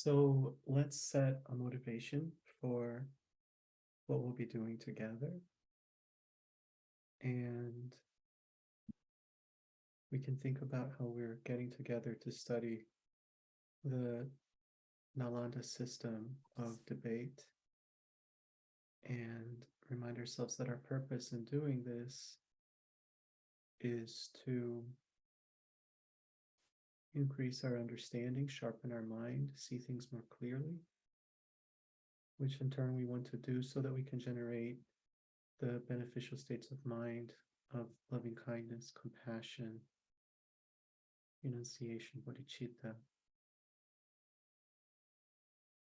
So let's set a motivation for what we'll be doing together. And we can think about how we're getting together to study the Nalanda system of debate and remind ourselves that our purpose in doing this is to increase our understanding, sharpen our mind, see things more clearly, which in turn we want to do so that we can generate the beneficial states of mind of loving kindness, compassion, renunciation, bodhicitta,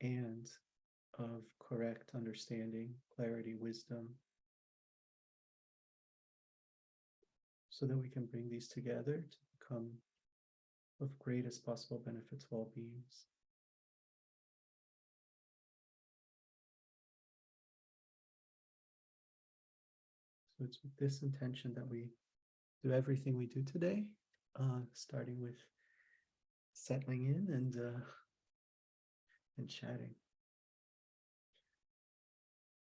and of correct understanding, clarity, wisdom, so that we can bring these together to become of greatest possible benefit to all beings. So it's with this intention that we do everything we do today, starting with settling in and chatting.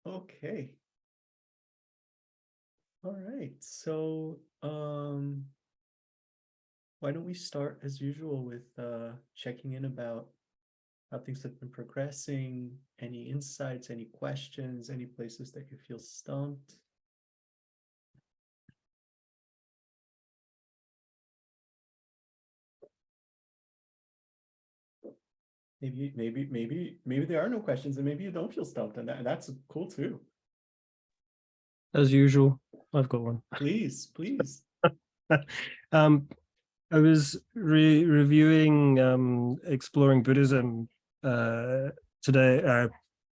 Okay. All right. So why don't we start as usual with checking in about how things have been progressing, any insights, any questions, any places that you feel stumped. Maybe there are no questions, and maybe you don't feel stumped, and that's cool too. As usual, I've got one. Please. I was reviewing Exploring Buddhism today,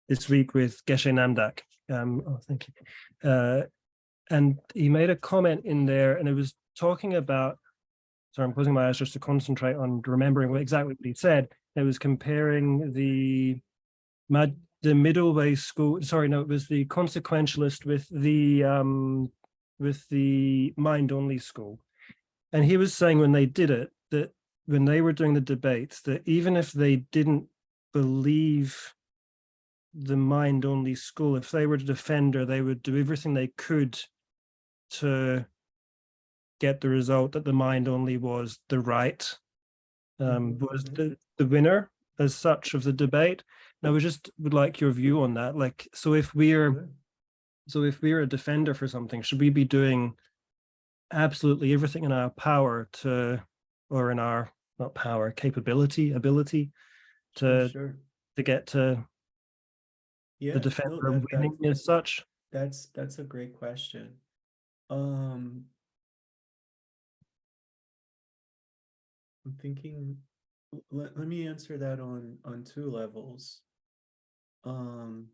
this week with Geshe Namdak. Thank you. And he made a comment in there, and it was talking about. Sorry, I'm closing my eyes just to concentrate on remembering exactly what he said. It was comparing the middle way school. Sorry, no, it was the consequentialist with the mind only school. And he was saying when they did it, that when they were doing the debates, that even if they didn't believe the mind only school, if they were the defender, they would do everything they could to get the result that the mind only was the right, was the winner as such of the debate. And I would like your view on that. Like, so if we're a defender for something, should we be doing absolutely everything in our power or in our not power, ability to get to the defender winning as such? That's a great question. I'm thinking, let me answer that on two levels. On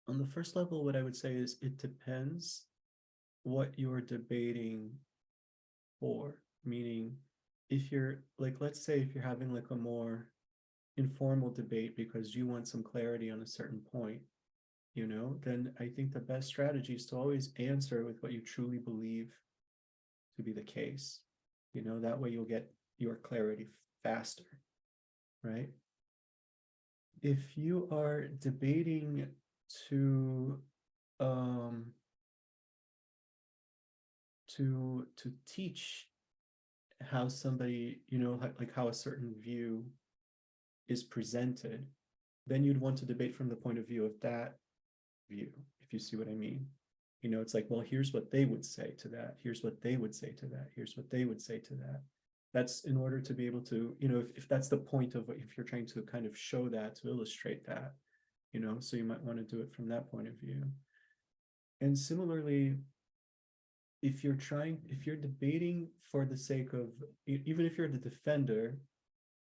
the first level, what I would say is it depends what you're debating for. Meaning, if you're let's say if you're having like a more informal debate because you want some clarity on a certain point, then I think the best strategy is to always answer with what you truly believe to be the case. That way you'll get your clarity faster, right? If you are debating to teach how somebody, like how a certain view is presented, then you'd want to debate from the point of view of that view, if you see what I mean. It's like, well, here's what they would say to that. Here's what they would say to that. Here's what they would say to that. That's in order to be able to, if that's the point of if you're trying to kind of show that, to illustrate that, so you might want to do it from that point of view. And similarly, if you're debating for the sake of, even if you're the defender,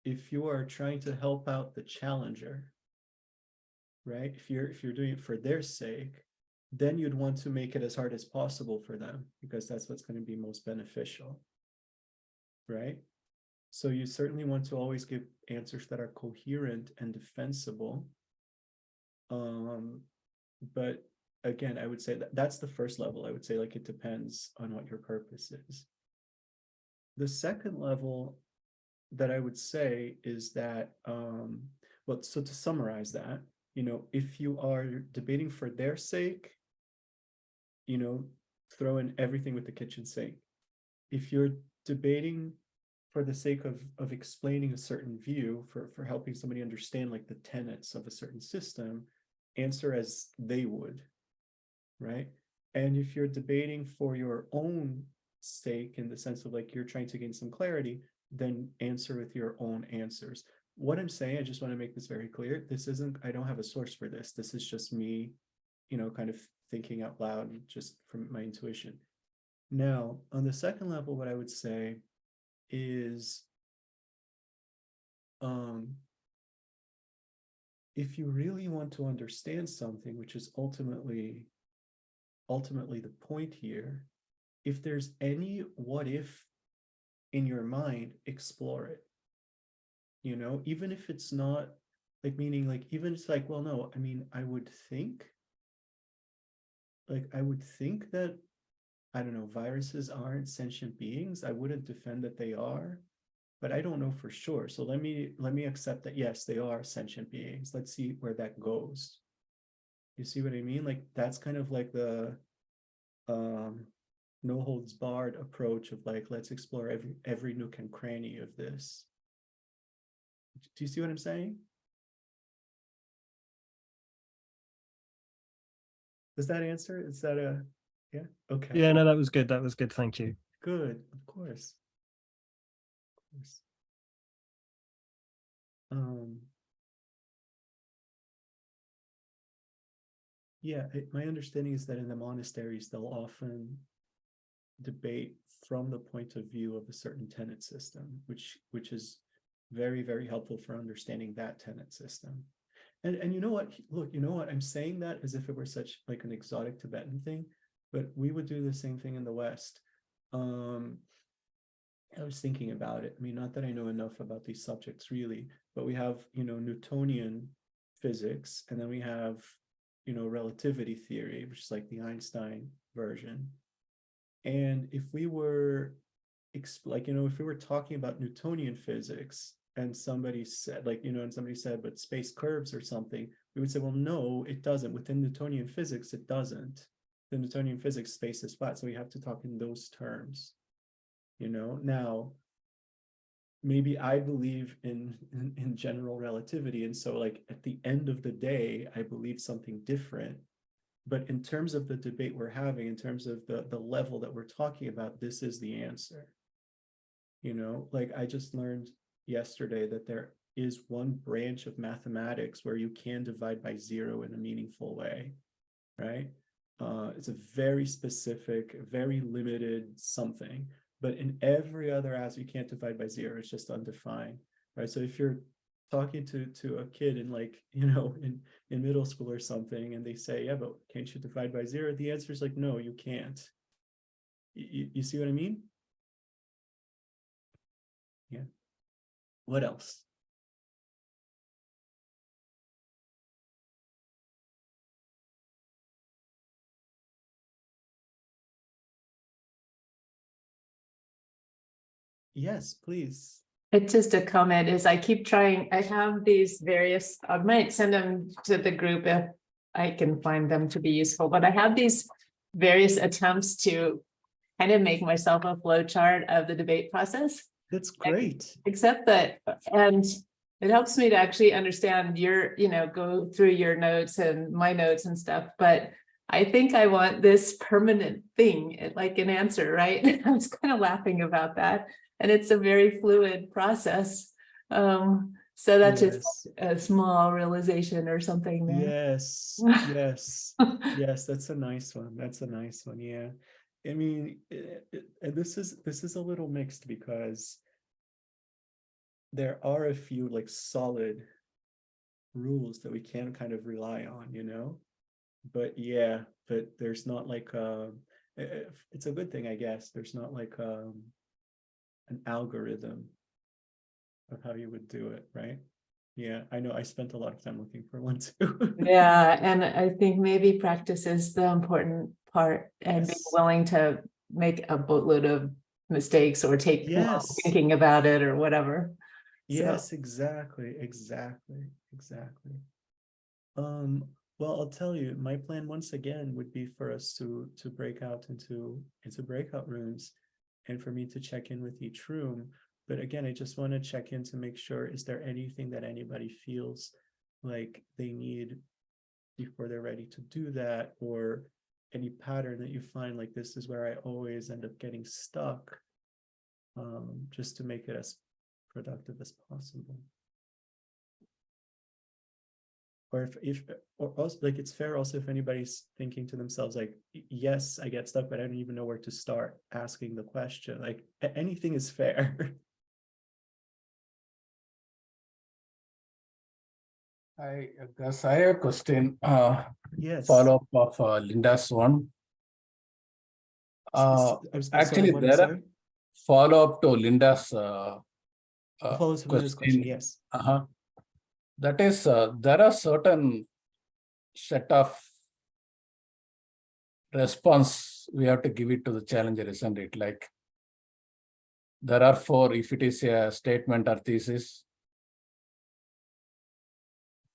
if you are trying to help out the challenger, right? If you're doing it for their sake, then you'd want to make it as hard as possible for them, because that's what's going to be most beneficial, right? So you certainly want to always give answers that are coherent and defensible. But again, I would say that's the first level. I would say it depends on what your purpose is. The second level that I would say is that Well, so to summarize that, if you are debating for their sake, throw in everything with the kitchen sink. If you're debating for the sake of explaining a certain view, for helping somebody understand like the tenets of a certain system, answer as they would, right? And if you're debating for your own sake, in the sense of like you're trying to gain some clarity, then answer with your own answers. What I'm saying, I just want to make this very clear. This isn't, I don't have a source for this. This is just me, kind of thinking out loud just from my intuition. Now, on the second level, what I would say is, if you really want to understand something, which is ultimately the point here, if there's any what if in your mind, explore it. Even if it's not like, meaning like, even it's like, well, no, I mean, I would think that, I don't know, viruses aren't sentient beings. I wouldn't defend that they are, but I don't know for sure. So let me accept that, yes, they are sentient beings. Let's see where that goes. You see what I mean? Like, that's kind of like the no holds barred approach of like, let's explore every nook and cranny of this. Do you see what I'm saying? Does that answer? Is that yeah? Okay. Yeah, no, that was good. That was good. Thank you. Good, of course. Of course. Yeah, my understanding is that in the monasteries, they'll often debate from the point of view of a certain tenet system, which is very, very helpful for understanding that tenet system. And you know what? Look, I'm saying that as if it were such like an exotic Tibetan thing, but we would do the same thing in the West. I was thinking about it. I mean, not that I know enough about these subjects really, but we have, Newtonian physics, and then we have, relativity theory, which is like the Einstein version. And if we were if we were talking about Newtonian physics, and somebody said, but space curves or something, we would say, well, no, it doesn't. Within Newtonian physics, it doesn't. The Newtonian physics, space is flat. So we have to talk in those terms. Now, maybe I believe in general relativity. And so like at the end of the day, I believe something different. But in terms of the debate we're having, in terms of the level that we're talking about, this is the answer. Like I just learned yesterday that there is one branch of mathematics where you can divide by zero in a meaningful way, right? It's a very specific, very limited something. But in every other aspect, you can't divide by zero. It's just undefined, right? So if you're talking to a kid in like, in middle school or something, and they say, yeah, but can't you divide by zero? The answer is like, no, you can't. You see what I mean? Yeah. What else? Yes, please. It's just a comment is I keep trying, I have these various, I might send them to the group if I can find them to be useful, but I have these various attempts to kind of make myself a flow chart of the debate process. That's great. Except that, and it helps me to actually understand your, go through your notes and my notes and stuff, but I think I want this permanent thing, like an answer, right? I was kind of laughing about that. And it's a very fluid process. So that's just a small realization or something there. Yes. That's a nice one. Yeah. I mean, this is a little mixed because there are a few like solid rules that we can kind of rely on, but there's not like it's a good thing, I guess. There's not like an algorithm of how you would do it, right? Yeah, I know. I spent a lot of time looking for one too. Yeah, and I think maybe practice is the important part, and being willing to make a boatload of mistakes or take long thinking about it or whatever. Yes, exactly. exactly. Well, I'll tell you, my plan once again would be for us to break out into breakout rooms, and for me to check in with each room. But again, I just want to check in to make sure, is there anything that anybody feels like they need before they're ready to do that, or any pattern that you find like, this is where I always end up getting stuck, just to make it as productive as possible. Or or also, like, it's fair also if anybody's thinking to themselves like, yes, I get stuck, but I don't even know where to start asking the question. Like, anything is fair. I guess I have a question. Yes. Follow up of Linda's one. Actually, what, there are follow up to Linda's follow to Linda's question. Yes. That is, there are certain set of response we have to give it to the challenger, isn't it? Like, there are 4, if it is a statement or thesis,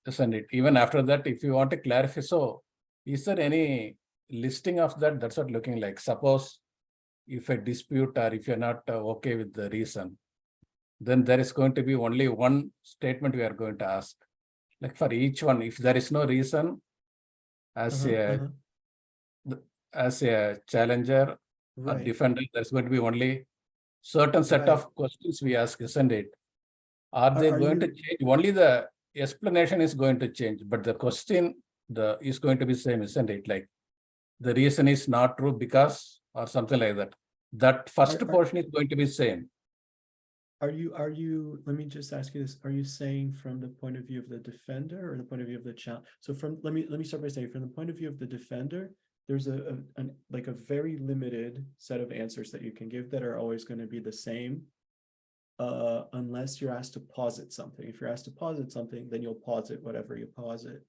isn't it? Even after that, if you want to clarify, so is there any listing of that? That's what looking like. Suppose if a dispute, or if you're not okay with the reason, then there is going to be only one statement we are going to ask. Like for each one, if there is no reason, as a challenger or defender, there's going to be only certain set of questions we ask, isn't it? Are they going to change? Only the explanation is going to change, but the question is going to be same, isn't it? Like, the reason is not true because, or something like that. That first portion is going to be same. Are you, let me just ask you this, are you saying from the point of view of the defender or the point of view of the challenge? So let me start by saying, from the point of view of the defender, there's a very limited set of answers that you can give that are always going to be the same, unless you're asked to posit something. If you're asked to posit something, then you'll posit whatever you posit,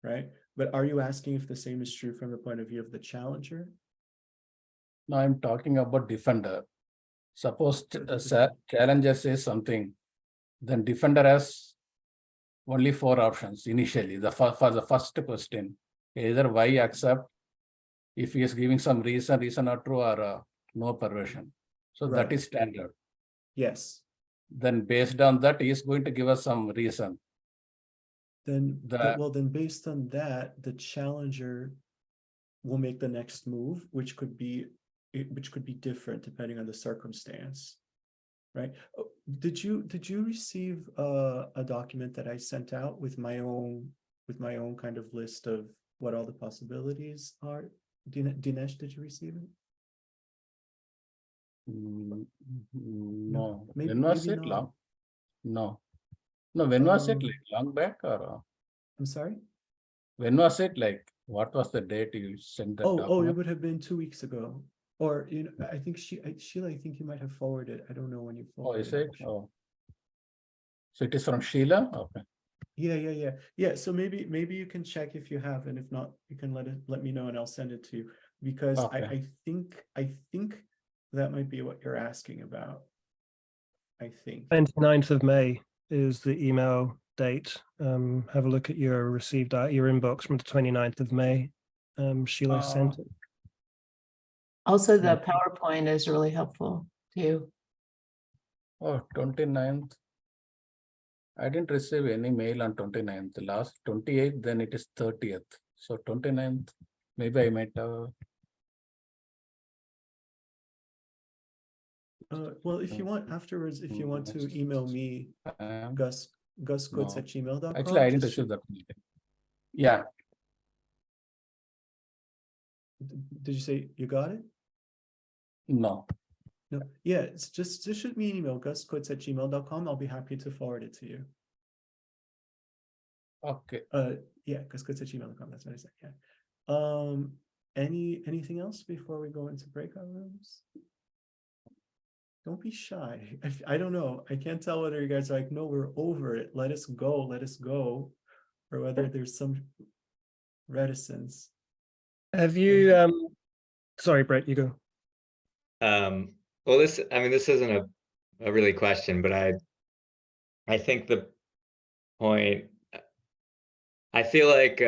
right? But are you asking if the same is true from the point of view of the challenger? No, I'm talking about defender. Suppose challenger says something, then defender has only 4 options initially. For the first question, either why accept, if he is giving some reason not true, or no perversion. So that is standard. Yes. Then based on that, he is going to give us some reason. Then based on that, the challenger will make the next move, which could be different depending on the circumstance, right? Did you receive a document that I sent out with my own kind of list of what all the possibilities are? Dinesh, did you receive it? No. Maybe was it not. long? No. When was it, like long back, or? I'm sorry? When was it, like, what was the date you sent that document? Oh, it would have been 2 weeks ago. Or, I think Sheila, I think you might have forwarded. I don't know when you forwarded. Oh, is it? Oh. So it is from Sheila? Okay. Yeah. So maybe you can check if you have, and if not, you can let me know and I'll send it to you, because I think that might be what you're asking about. I think 29th of May is the email date. Have a look at your received your inbox from the 29th of May. Sheila sent it. Also, the PowerPoint is really helpful too. Oh, 29th. I didn't receive any mail on 29th. The last 28th, then it is 30th. So 29th, maybe I might have. well, if you want afterwards, if you want to email me, Cutz@gmail.com. Actually, I didn't receive that. Yeah. Did you say you got it? No. Yeah, it's just shoot me an email, Cutz@gmail.com. I'll be happy to forward it to you. Okay. Yeah, Cutz@gmail.com. That's what I said. Yeah. Anything else before we go into breakout rooms? Don't be shy. I don't know. I can't tell whether you guys are like, no, we're over it. Let us go, or whether there's some reticence. Have you? Sorry, Brett, you go. Well, this isn't a really question, but I think the point I feel like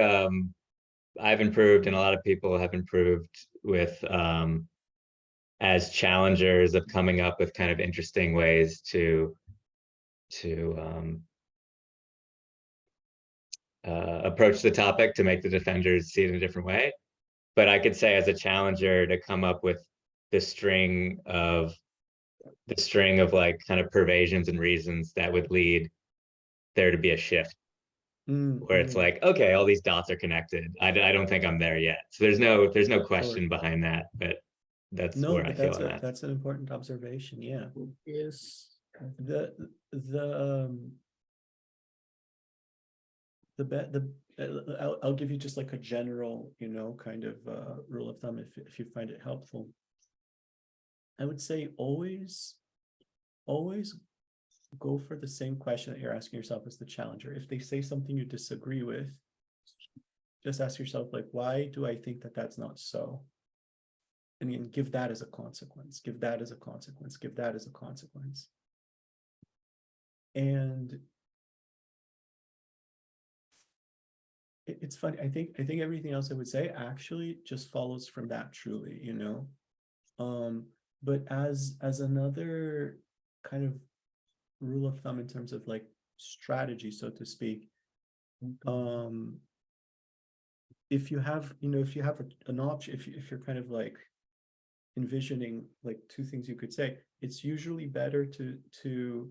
I've improved, and a lot of people have improved with as challengers of coming up with kind of interesting ways to approach the topic to make the defenders see it in a different way. But I could say as a challenger to come up with the string of like kind of pervasions and reasons that would lead there to be a shift where it's like, okay, all these dots are connected. I don't think I'm there yet. So there's no question behind that, but that's where I feel I'm at. That's an important observation. Yeah. Yes. I'll give you just like a general, kind of rule of thumb if you find it helpful. I would say always go for the same question that you're asking yourself as the challenger. If they say something you disagree with, just ask yourself, like, why do I think that that's not so? And then give that as a consequence, give that as a consequence, give that as a consequence. And it's funny. I think everything else I would say actually just follows from that truly, but as another kind of rule of thumb in terms of like strategy, so to speak, if you have an option, if you're kind of like envisioning like two things you could say, it's usually better to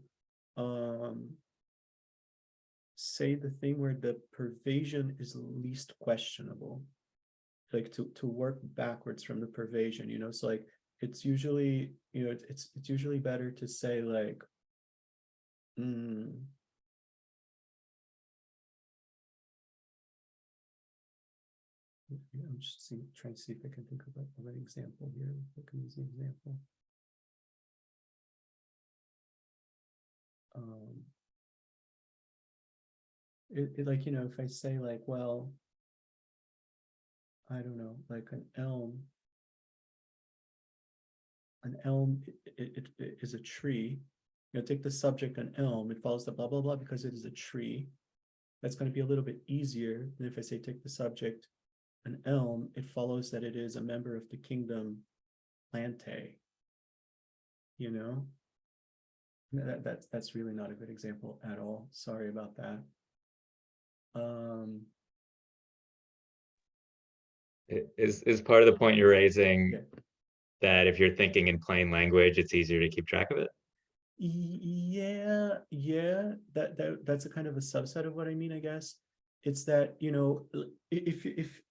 say the thing where the pervasion is least questionable, like to work backwards from the pervasion, so like it's usually it's usually better to say like I'm just trying to see if I can think of an example here. What can use an example? Like, if I say like, well, I don't know, like an elm it is a tree. Take the subject an elm, it follows the blah blah blah because it is a tree. That's going to be a little bit easier than if I say take the subject an elm, it follows that it is a member of the kingdom Plante. That's really not a good example at all. Sorry about that. Is part of the point you're raising Yeah. that if you're thinking in plain language, it's easier to keep track of it? Yeah, that's a kind of a subset of what I mean, I guess. It's that, if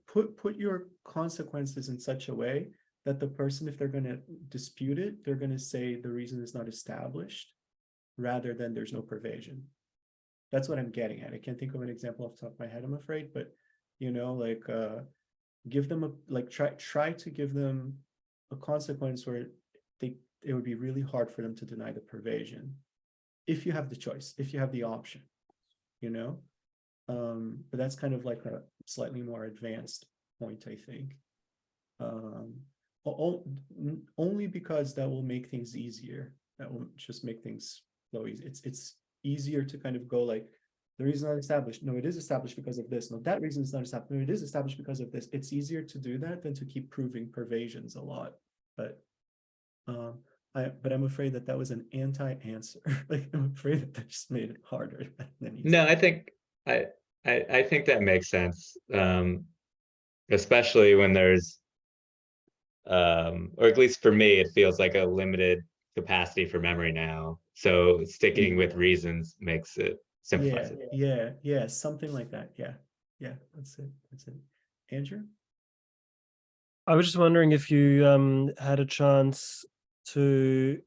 put your consequences in such a way that the person, if they're going to dispute it, they're going to say the reason is not established rather than there's no pervasion. That's what I'm getting at. I can't think of an example off the top of my head, I'm afraid, but like give them try to give them a consequence where it would be really hard for them to deny the pervasion if you have the choice, if you have the option, but that's kind of like a slightly more advanced point, I think. Only because that will make things easier. That will just make things flow easy. It's easier to kind of go like, the reason not established. No, it is established because of this. No, that reason is not established. No, it is established because of this. It's easier to do that than to keep proving pervasions a lot. But I'm afraid that was an anti-answer. Like, I'm afraid that just made it harder than easy. No, I think that makes sense. Especially when there's or at least for me, it feels like a limited capacity for memory now. So sticking with reasons makes it simplifies it. Yeah, something like that. Yeah, that's it. Andrew? I was just wondering if you had a chance to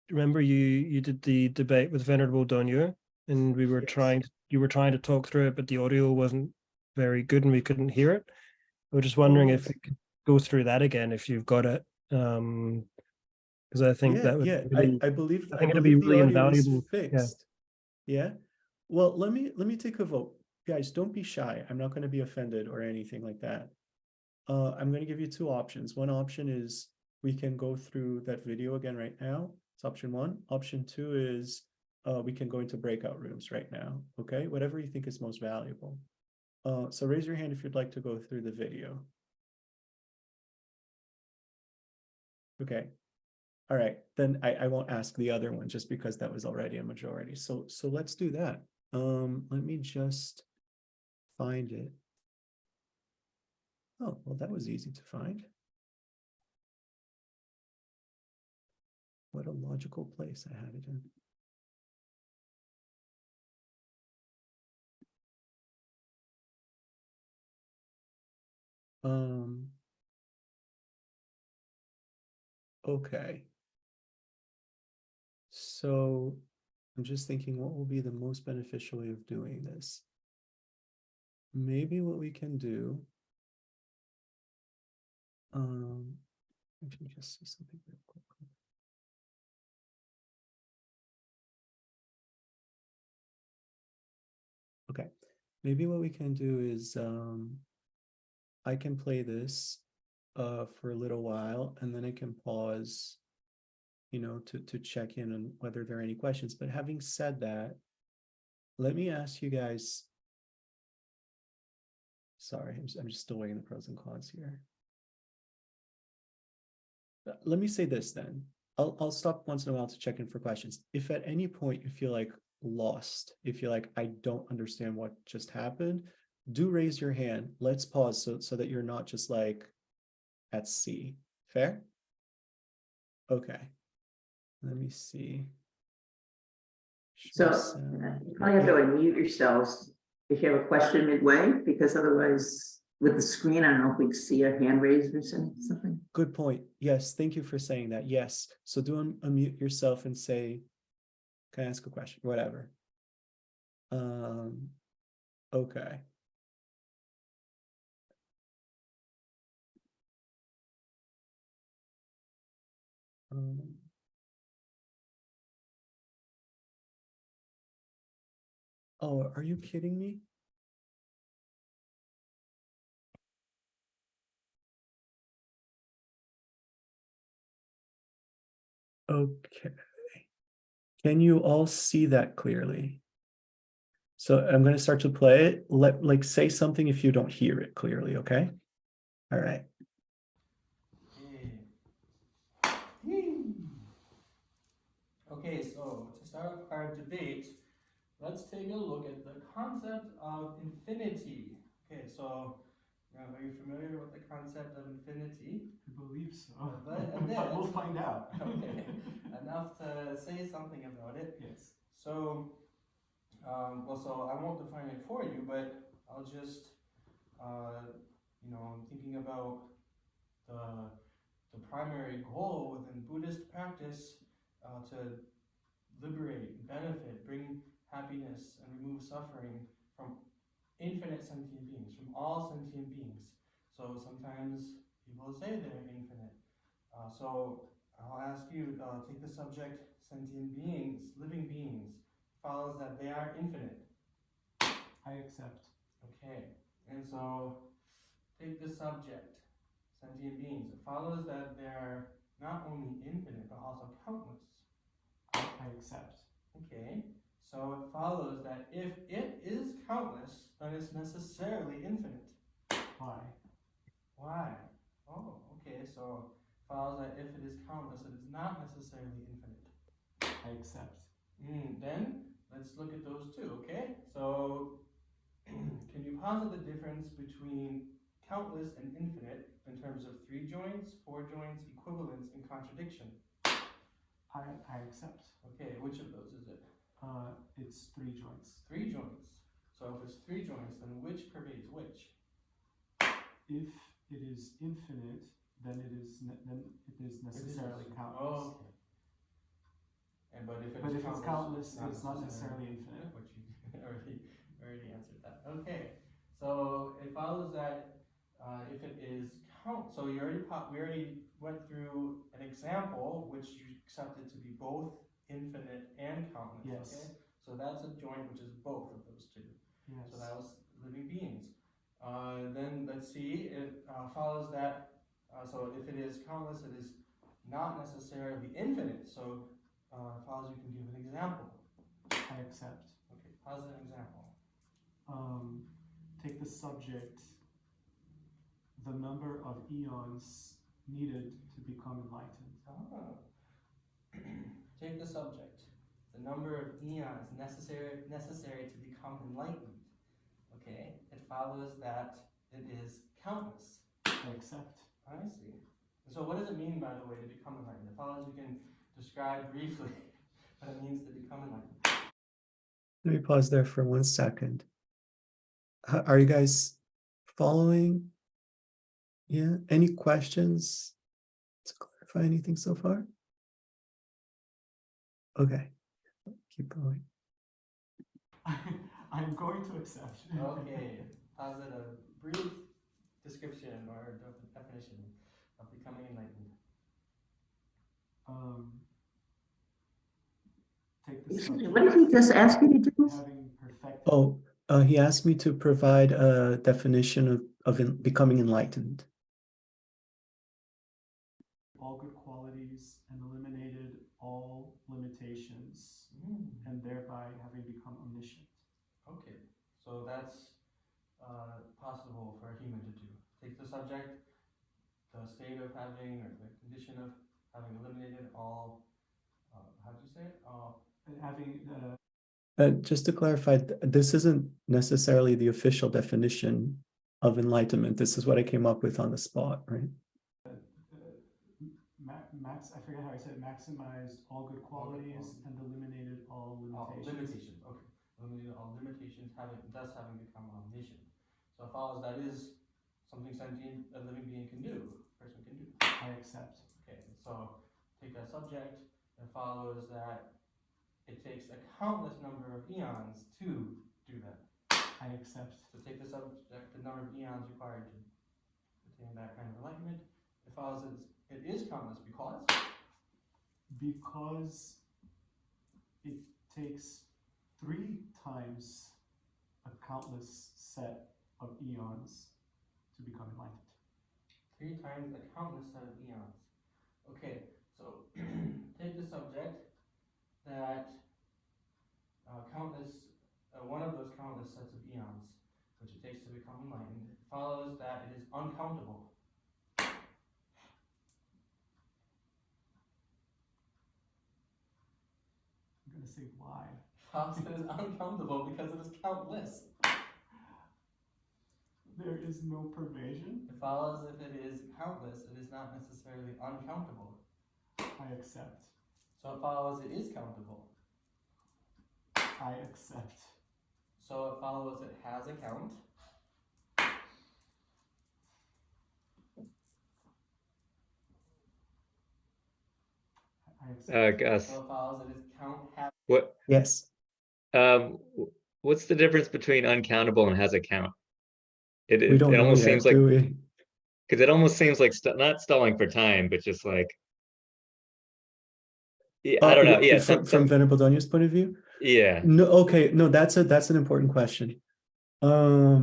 remember you did the debate with Venerable Donyu, and you were trying to talk through it, but the audio wasn't very good and we couldn't hear it. I was just wondering if you could go through that again if you've got it, because I think that would I believe it'd be really invaluable. Fixed. Yeah. Well, let me take a vote, guys. Don't be shy. I'm not going to be offended or anything like that. I'm going to give you two options. One option is we can go through that video again right now. It's option one. Option two is we can go into breakout rooms right now. Okay, whatever you think is most valuable. So raise your hand if you'd like to go through the video. Okay. All right, then I won't ask the other one just because that was already a majority. So let's do that. Let me just find it. Oh, well, that was easy to find. What a logical place I have it in. Okay. So I'm just thinking what will be the most beneficial way of doing this. Maybe what we can do, let me just see something real quick. Okay, maybe what we can do is I can play this for a little while, and then I can pause, you know, to check in on whether there are any questions. But having said that, let me ask you guys. Sorry, I'm just still weighing the pros and cons here. Let me say this then. I'll stop once in a while to check in for questions. If at any point you feel like lost, if you're like, I don't understand what just happened, do raise your hand. Let's pause so that you're not just like at sea. Fair? Okay. Let me see. So Sound. you probably have to unmute yourselves if you have a question midway, because otherwise with the screen, I don't know if we can see a hand raised or something. Good point. Yes, thank you for saying that. Yes. So do unmute yourself and say, can I ask a question? Whatever. Okay. Oh, are you kidding me? Okay. Can you all see that clearly? So I'm going to start to play it. Like say something if you don't hear it clearly, okay? All right. Okay, so to start off our debate, let's take a look at the concept of infinity. Okay, so are you familiar with the concept of infinity? I believe so. A bit. We'll find out. Okay, enough to say something about it. Yes. So, so I won't define it for you, but I'll just, thinking about the primary goal within Buddhist practice to liberate, benefit, bring happiness, and remove suffering from infinite sentient beings, from all sentient beings. So sometimes people say they're infinite. So I'll ask you, take the subject, sentient beings, living beings, follows that they are infinite. I accept. Okay, and so take the subject, sentient beings. It follows that they're not only infinite, but also countless. I accept. Okay, so it follows that if it is countless, then it's necessarily infinite. Why? Why? Oh, okay, so it follows that if it is countless, it is not necessarily infinite. I accept. Then let's look at those two, okay? So can you posit the difference between countless and infinite in terms of 3 joints, 4 joints, equivalence, and contradiction? I accept. Okay, which of those is it? It's 3 joints. 3 joints. So if it's 3 joints, then which pervades which? If it is infinite, then it is necessarily countless. Oh, okay. But if it's countless, it's not necessarily infinite. Which you already answered that. Okay, so it follows that if it is so we already went through an example which you accepted to be both infinite and countless. Yes. Okay, so that's a joint which is both of those two. Yes. So that was living beings. Then let's see, it follows that, so if it is countless, it is not necessarily infinite. So follows you can give an example. I accept. Okay, positive example. Take the subject, the number of eons needed to become enlightened. Take the subject, the number of eons necessary to become enlightened. Okay, it follows that it is countless. I accept. I see. So what does it mean, by the way, to become enlightened? It follows you can describe briefly what it means to become enlightened. Let me pause there for 1 second. Are you guys following? Yeah, any questions to clarify anything so far? Okay, keep going. I'm going to accept. Okay, posit a brief description or definition of becoming enlightened. Take the Excuse me, subject. what did he just ask you to do? Having perfected. Oh, he asked me to provide a definition of becoming enlightened. All good qualities and eliminated all limitations, and thereby having become omniscient. Okay, so that's possible for a human to do. Take the subject, the state of having, or the condition of having eliminated all, how do you say it? Having Just to clarify, this isn't necessarily the official definition of enlightenment. This is what I came up with on the spot, right? I forget how I said, maximized all good qualities and eliminated all limitations. Okay, eliminated all limitations, thus having become omniscient. So it follows that is something sentient a living being can do, a person can do. I accept. Okay, so take that subject, it follows that it takes a countless number of eons to do that. I accept. So take the subject, the number of eons required to attain that kind of enlightenment. It follows it is countless because it takes 3 times a countless set of eons to become enlightened. 3 times a countless set of eons. Okay, so take the subject that one of those countless sets of eons, which it takes to become enlightened, follows that it is uncountable. I'm going to say why. Follows it is uncountable because it is countless. There is no pervasion. It follows if it is countless, it is not necessarily uncountable. I accept. So it follows it is countable. I accept. So it follows it has a count. I accept. Gus, So it follows it is count have. what Yes. what's the difference between uncountable and has a count? We It don't know almost yet, seems like, do we? because it almost seems like not stalling for time, but just like, yeah, I don't know. Yeah, From Venerable Donya's point of view? yeah. No, okay, no, that's an important question. A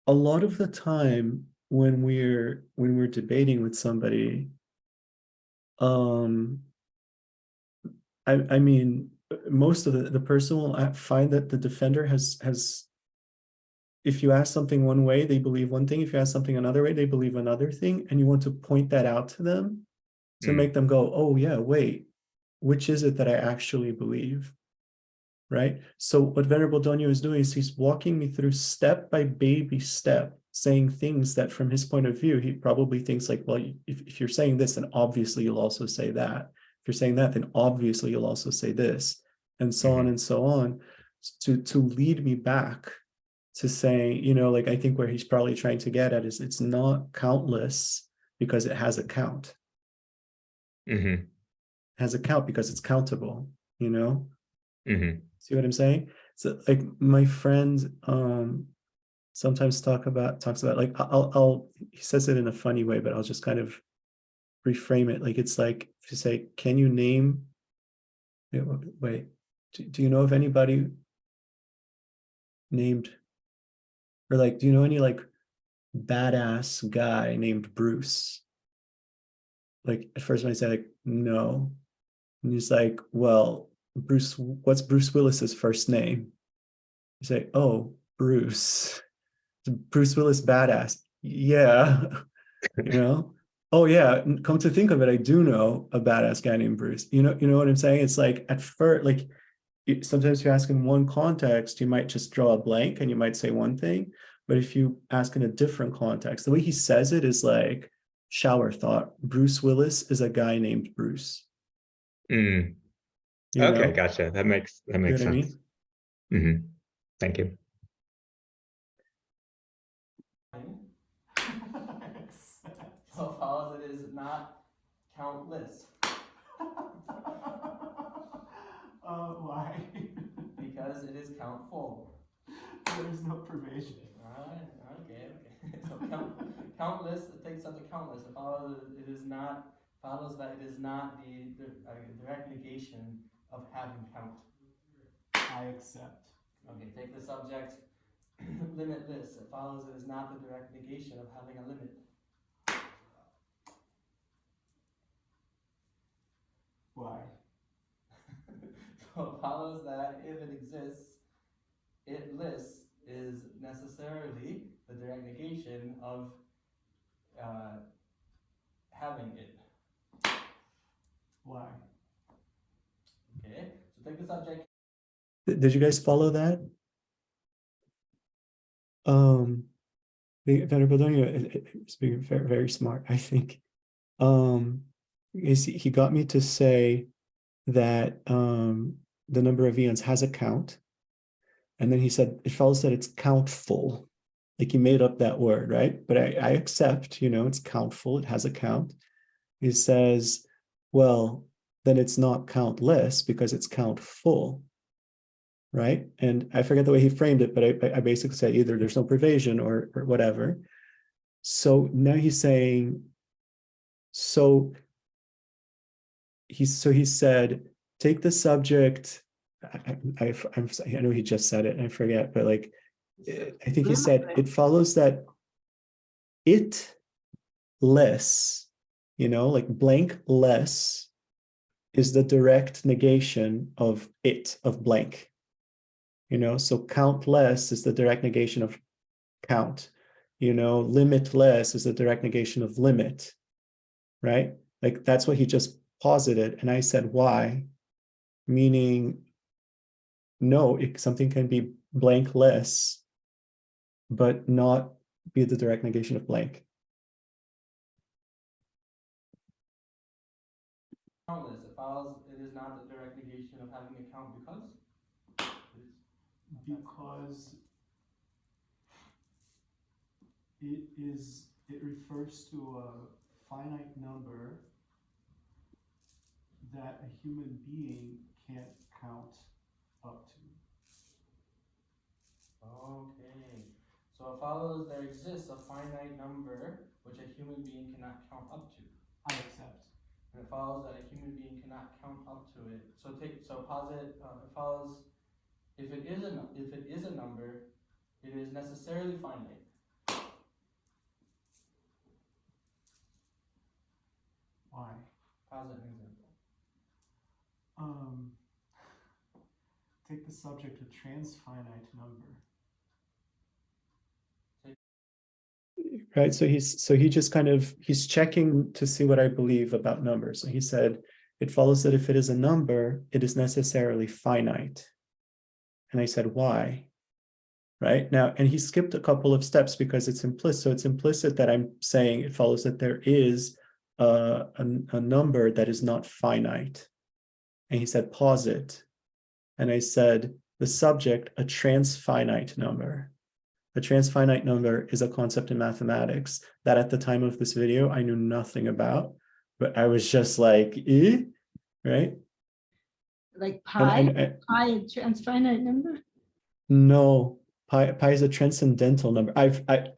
lot of the time when we're debating with somebody, I mean, most of the person will find that the defender has, if you ask something one way, they believe one thing. If you ask something another way, they believe another thing. And you want to point that out to them to make them go, oh yeah, wait, which is it that I actually believe? Right? So what Venerable Donya is doing is he's walking me through step by baby step, saying things that from his point of view, he probably thinks like, well, if you're saying this, then obviously you'll also say that. If you're saying that, then obviously you'll also say this, and so on and so on, to lead me back to saying, you know, like, I think where he's probably trying to get at is it's not countless because it has a count. It has a count because it's countable, you know? See what I'm saying? So like my friend sometimes talks about like he says it in a funny way, but I'll just kind of reframe it. Like it's like if you say, can you name, wait, do you know of anybody named, or like, do you know any like badass guy named Bruce? Like at first when I say like, no, and he's like, well, what's Bruce Willis's first name? You say, oh, Bruce. Bruce Willis badass. Yeah. You know? Oh yeah, come to think of it, I do know a badass guy named Bruce. You know what I'm saying? It's like at first, like sometimes you ask in one context, you might just draw a blank and you might say one thing. But if you ask in a different context, the way he says it is like shower thought. Bruce Willis is a guy named Bruce. Mm. You Okay, know? gotcha. That makes You know what I sense. mean? Thank you. So follows it is not countless. Why? Because it is countful. There's no pervasion. Alright, okay. So countless, it takes up to countless. It follows that it is not the direct negation of having count. I accept. Okay, take the subject, limitless. It follows it is not the direct negation of having a limit. Why? So it follows that if it exists, it-less is necessarily the direct negation of having it. Why? Okay, so take the subject. Did you guys follow that? Venerable Donia is being very, very smart, I think. He got me to say that the number of eons has a count. And then he said, it follows that it's countful. Like he made up that word, right? But I accept, it's countful, it has a count. He says, well, then it's not countless because it's countful, right? And I forget the way he framed it, but I basically said either there's no pervasion or whatever. So now he's saying, he said, take the subject. I know he just said it, and I forget, but like, I think he said it follows that it-less, like blank less is the direct negation of it, of blank. So countless is the direct negation of count. Limitless is the direct negation of limit, right? Like that's what he just posited. And I said, why? Meaning, no, something can be blankless, but not be the direct negation of blank. Countless. It follows it is not the direct negation of having a count because? Because it refers to a finite number that a human being can't count up to. Okay. So it follows there exists a finite number which a human being cannot count up to. I accept. And it follows that a human being cannot count up to it. So posit it follows if it is a number, it is necessarily finite. Why? Posit an example. Take the subject of transfinite number. Right. So he just he's checking to see what I believe about numbers. So he said, it follows that if it is a number, it is necessarily finite. And I said, why? Right now, and he skipped a couple of steps because it's implicit. So it's implicit that I'm saying it follows that there is a number that is not finite. And he said, posit. And I said, the subject, a transfinite number. A transfinite number is a concept in mathematics that at the time of this video, I knew nothing about, but I was just like, right? Like pi? Pi a transfinite number? No, pi is a transcendental number.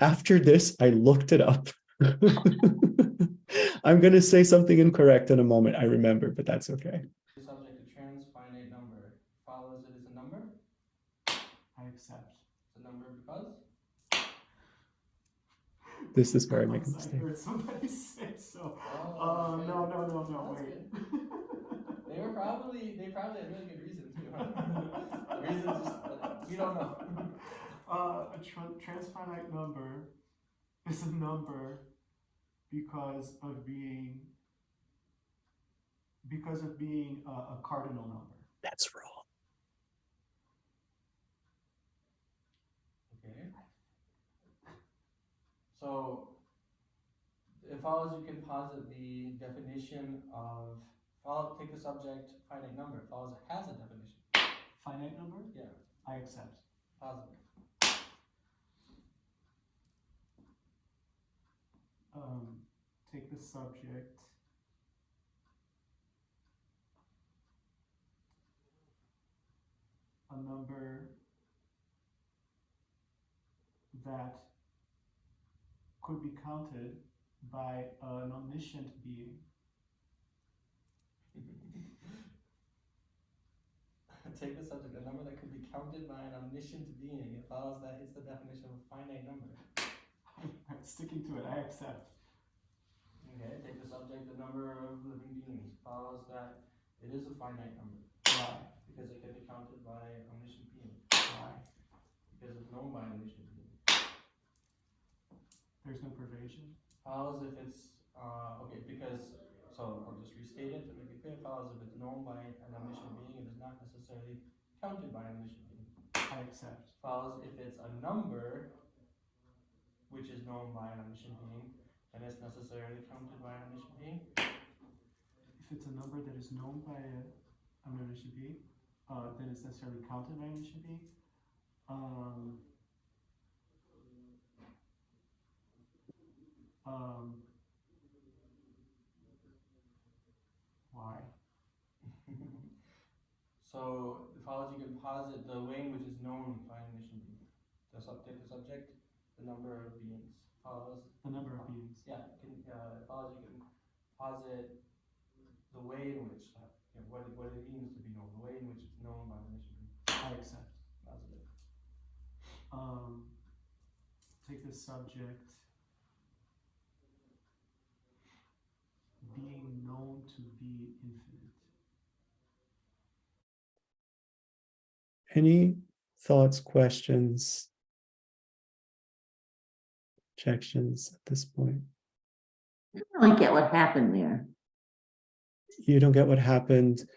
After this, I looked it up. I'm going to say something incorrect in a moment, I remember, but that's okay. The subject a transfinite number follows it is a number. I accept. It's a number because? This is where I make a mistake. I heard somebody say so. No, wait. They probably had really good reason too. Huh? The reason just we don't know. A transfinite number is a number because of being a cardinal number. That's wrong. Okay. So it follows you can posit the definition of take the subject finite number. It follows it has a definition. Finite number? Yeah. I accept. Positive. Take the subject. A number that could be counted by an omniscient being. Take the subject, a number that could be counted by an omniscient being. It follows that it's the definition of a finite number. I'm sticking to it, I accept. Okay, take the subject, the number of living beings. Follows that it is a finite number. Why? Because it can be counted by an omniscient being. Why? Because it's known by an omniscient being. There's no pervasion. Follows if it's okay, because so I'll just restate it to make it clear. Follows if it's known by an omniscient being, it is not necessarily counted by an omniscient being. I accept. Follows if it's a number which is known by an omniscient being, then it's necessarily counted by an omniscient being. If it's a number that is known by an omniscient being, then it's necessarily counted by an omniscient being. Why? So it follows you can posit the way in which is known by an omniscient being. The subject, the number of beings. Follows The number of beings. Yeah, it follows you can posit the way in which what it means to be known, the way in which it's known by an omniscient being. I accept. Positive. Take the subject being known to be infinite. Any thoughts, questions, objections at this point? I don't really get what happened there. You don't get what happened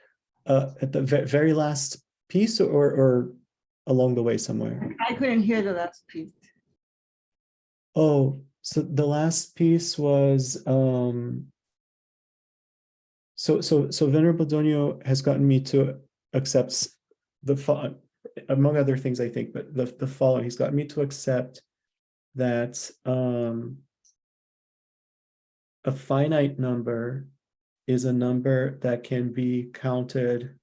at the very last piece, or along the way somewhere? I couldn't hear the last piece. Oh, so the last piece was so Venerable Donio has gotten me to accept among other things, I think, but the following. He's gotten me to accept that a finite number is a number that can be counted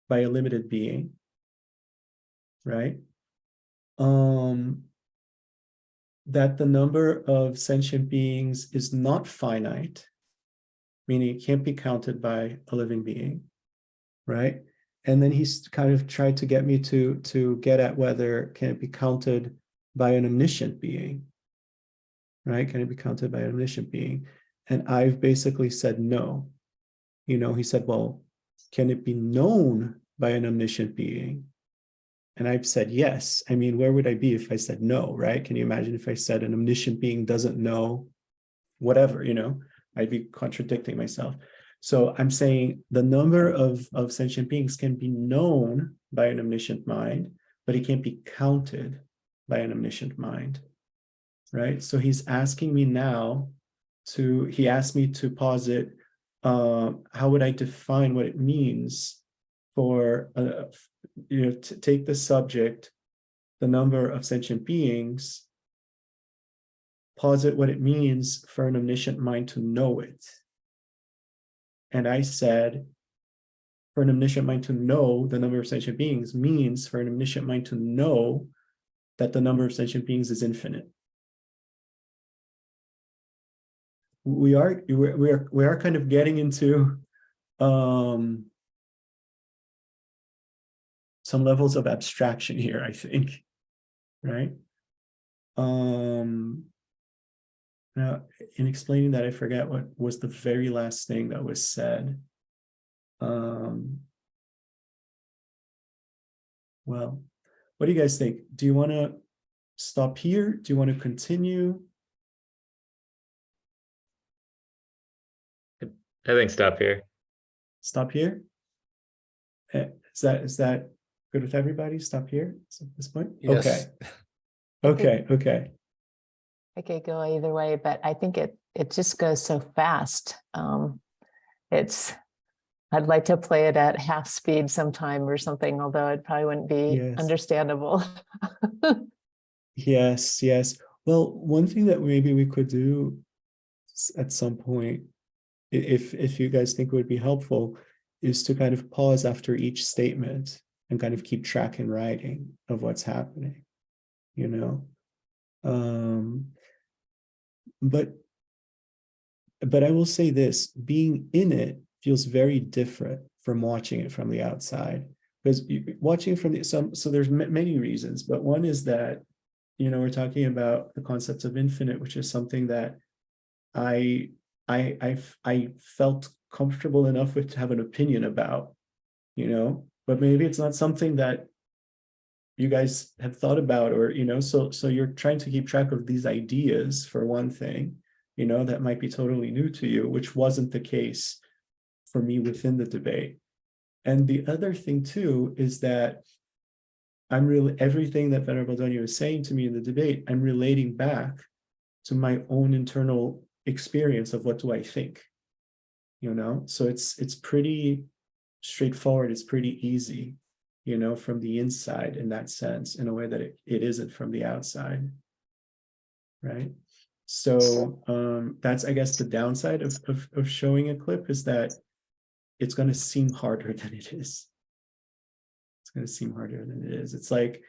by a limited being, right? That the number of sentient beings is not finite, meaning it can't be counted by a living being, right? And then he's kind of tried to get me to get at whether can it be counted by an omniscient being, right? Can it be counted by an omniscient being? And I've basically said no. He said, well, can it be known by an omniscient being? And I've said yes. I mean, where would I be if I said no, right? Can you imagine if I said an omniscient being doesn't know whatever, I'd be contradicting myself. So I'm saying the number of sentient beings can be known by an omniscient mind, but it can't be counted by an omniscient mind, right? So he's asking me now he asked me to posit, how would I define what it means for, to take the subject, the number of sentient beings, posit what it means for an omniscient mind to know it. And I said, for an omniscient mind to know the number of sentient beings means for an omniscient mind to know that the number of sentient beings is infinite. We are kind of getting into some levels of abstraction here, I think, right? Now, in explaining that, I forget what was the very last thing that was said. Well, what do you guys think? Do you want to stop here? Do you want to continue? I think stop here. Stop here? Is that good with everybody? Stop here at this point? Yes. Okay. Okay. I could go either way, but I think it just goes so fast. I'd like to play it at half speed sometime or something, although it probably wouldn't be Yes. understandable. Yes. Well, one thing that maybe we could do at some point, if you guys think it would be helpful, is to kind of pause after each statement and kind of keep track in writing of what's happening, you know? But I will say this, being in it feels very different from watching it from the outside, because watching from the, so there's many reasons, but one is that, you know, we're talking about the concept of infinite, which is something that I felt comfortable enough with to have an opinion about, you know, but maybe it's not something that you guys have thought about, or, you know, so you're trying to keep track of these ideas for one thing, you know, that might be totally new to you, which wasn't the case for me within the debate. And the other thing too is that everything that Venerable Donia was saying to me in the debate, I'm relating back to my own internal experience of what do I think, you know? So it's pretty straightforward, it's pretty easy, you know, from the inside in that sense, in a way that it isn't from the outside, right? So that's, I guess, the downside of showing a clip, is that it's going to seem harder than it is. It's going to seem harder than it is. It's like,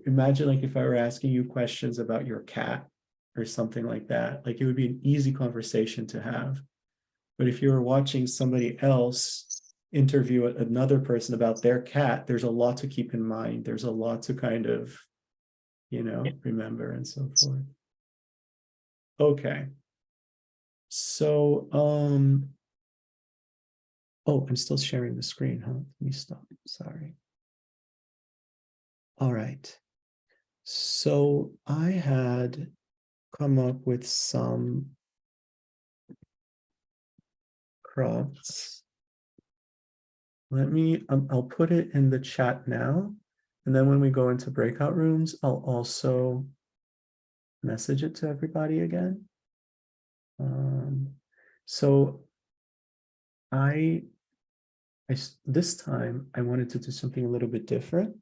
imagine like if I were asking you questions about your cat or something like that, like it would be an easy conversation to have. But if you were watching somebody else interview another person about their cat, there's a lot to keep in mind. There's a lot to kind of, you know, remember and so forth. Okay. So, oh, I'm still sharing the screen, huh? Let me stop. Sorry. All right. So I had come up with some prompts. Let me, I'll put it in the chat now. And then when we go into breakout rooms, I'll also message it to everybody again. So this time I wanted to do something a little bit different.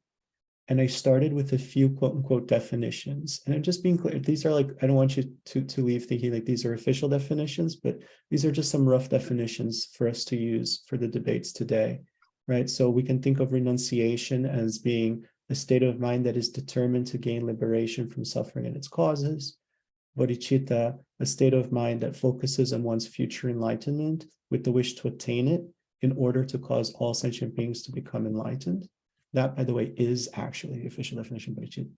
And I started with a few quote unquote definitions. And I'm just being clear, these are like, I don't want you to leave thinking like these are official definitions, but these are just some rough definitions for us to use for the debates today, right? So we can think of renunciation as being a state of mind that is determined to gain liberation from suffering and its causes. Bodhicitta, a state of mind that focuses on one's future enlightenment with the wish to attain it in order to cause all sentient beings to become enlightened. That, by the way, is actually the official definition by Bodhicitta.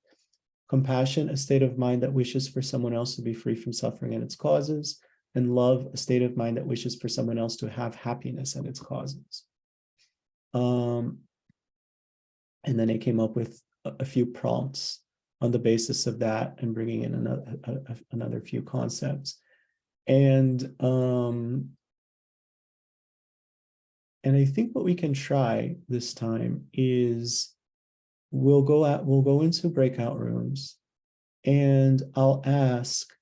Compassion, a state of mind that wishes for someone else to be free from suffering and its causes. And love, a state of mind that wishes for someone else to have happiness and its causes. And then I came up with a few prompts on the basis of that and bringing in another few concepts. And I think what we can try this time is we'll go into breakout rooms, and I'll ask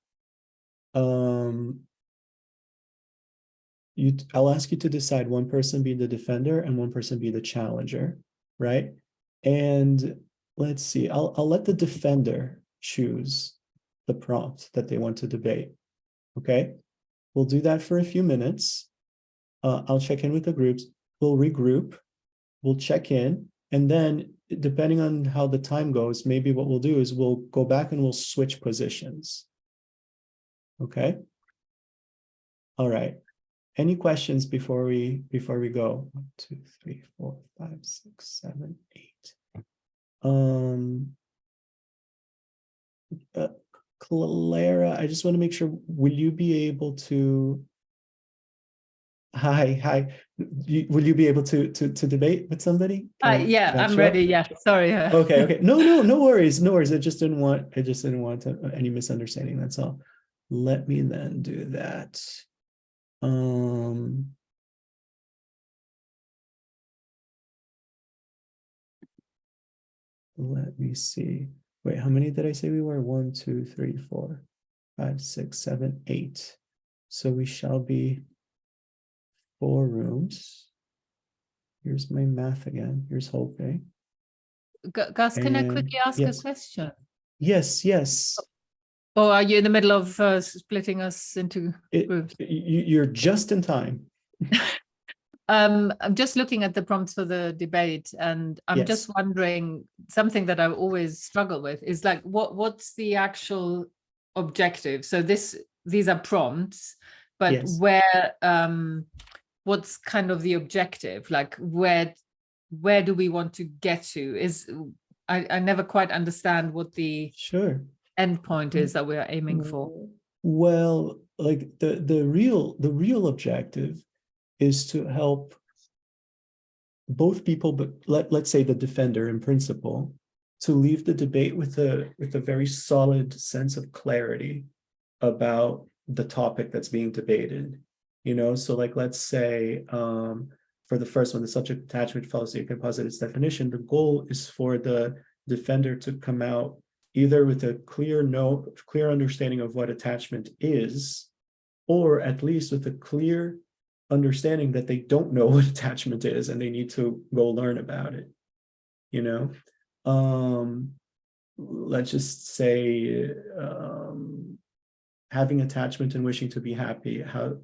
I'll ask you to decide, one person be the defender and one person be the challenger, right? And let's see, I'll let the defender choose the prompt that they want to debate. Okay, we'll do that for a few minutes. I'll check in with the groups. We'll regroup. We'll check in, and then depending on how the time goes, maybe what we'll do is we'll go back and we'll switch positions. Okay. All right. Any questions before we go? 1, 2, 3, 4, 5, 6, 7, 8. Clara, I just want to make sure, will you be able to Hi. Will you be able to debate with somebody? Yeah, I'm ready. Yeah, sorry. Okay. No worries. I just didn't want any misunderstanding. That's all. Let me then do that. Let me see. Wait, how many did I say we were? 1, 2, 3, 4, 5, 6, 7, 8. So we shall be 4 rooms. Here's my math again. Here's hoping. Gus, can I quickly ask a question? Yes. Or are you in the middle of splitting us into groups? You're just in time. I'm just looking at the prompts for the debate, and I'm just wondering, something that I always struggle with is like, what's the actual objective? So these are prompts, but where what's kind of the objective? Like where do we want to get to? I never quite understand what the end point is that we are aiming for. Well, like the real objective is to help both people, but let's say the defender in principle, to leave the debate with a very solid sense of clarity about the topic that's being debated. So like, let's say for the first one, the subject attachment fallacy, you can posit its definition. The goal is for the defender to come out either with a clear understanding of what attachment is, or at least with a clear understanding that they don't know what attachment is and they need to go learn about it. Let's just say having attachment and wishing to be happy, how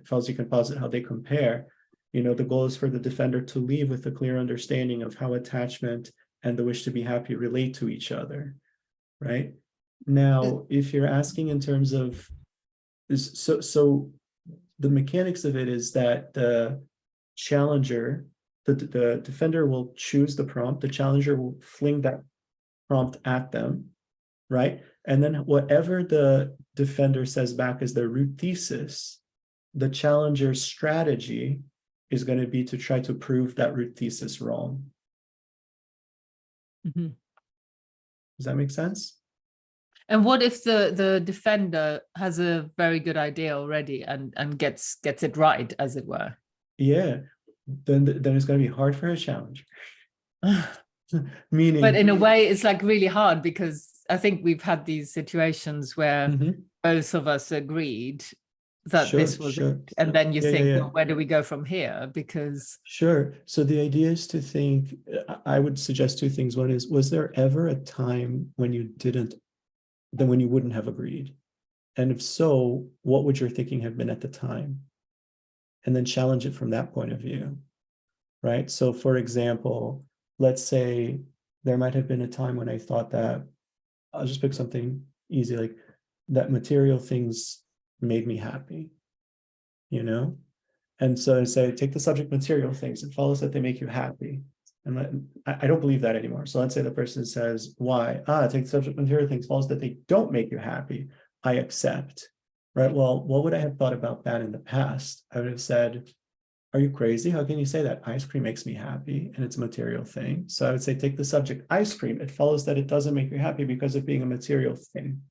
fallacy composite, how they compare. The goal is for the defender to leave with a clear understanding of how attachment and the wish to be happy relate to each other, right? Now, if you're asking in terms of so the mechanics of it is that the challenger, the defender will choose the prompt, the challenger will fling that prompt at them, right? And then whatever the defender says back as their root thesis, the challenger's strategy is going to be to try to prove that root thesis wrong. Mm-hmm. Does that make sense? And what if the defender has a very good idea already and gets it right, as it were? Yeah, then it's going to be hard for a challenger. Meaning, but in a way, it's like really hard, because I think we've had these situations where both of us agreed that this was it. And then you think, well, where do we go from here? Because so the idea is to think, I would suggest 2 things. One is, was there ever a time when you wouldn't have agreed? And if so, what would your thinking have been at the time? And then challenge it from that point of view, right? So for example, let's say there might have been a time when I thought that, I'll just pick something easy, like that material things made me happy, And so I say, take the subject material things, it follows that they make you happy. And I don't believe that anymore. So let's say the person says, why? Take the subject material things, follows that they don't make you happy. I accept, right? Well, what would I have thought about that in the past? I would have said, are you crazy? How can you say that? Ice cream makes me happy and it's a material thing. So I would say, take the subject ice cream. It follows that it doesn't make you happy because of being a material thing,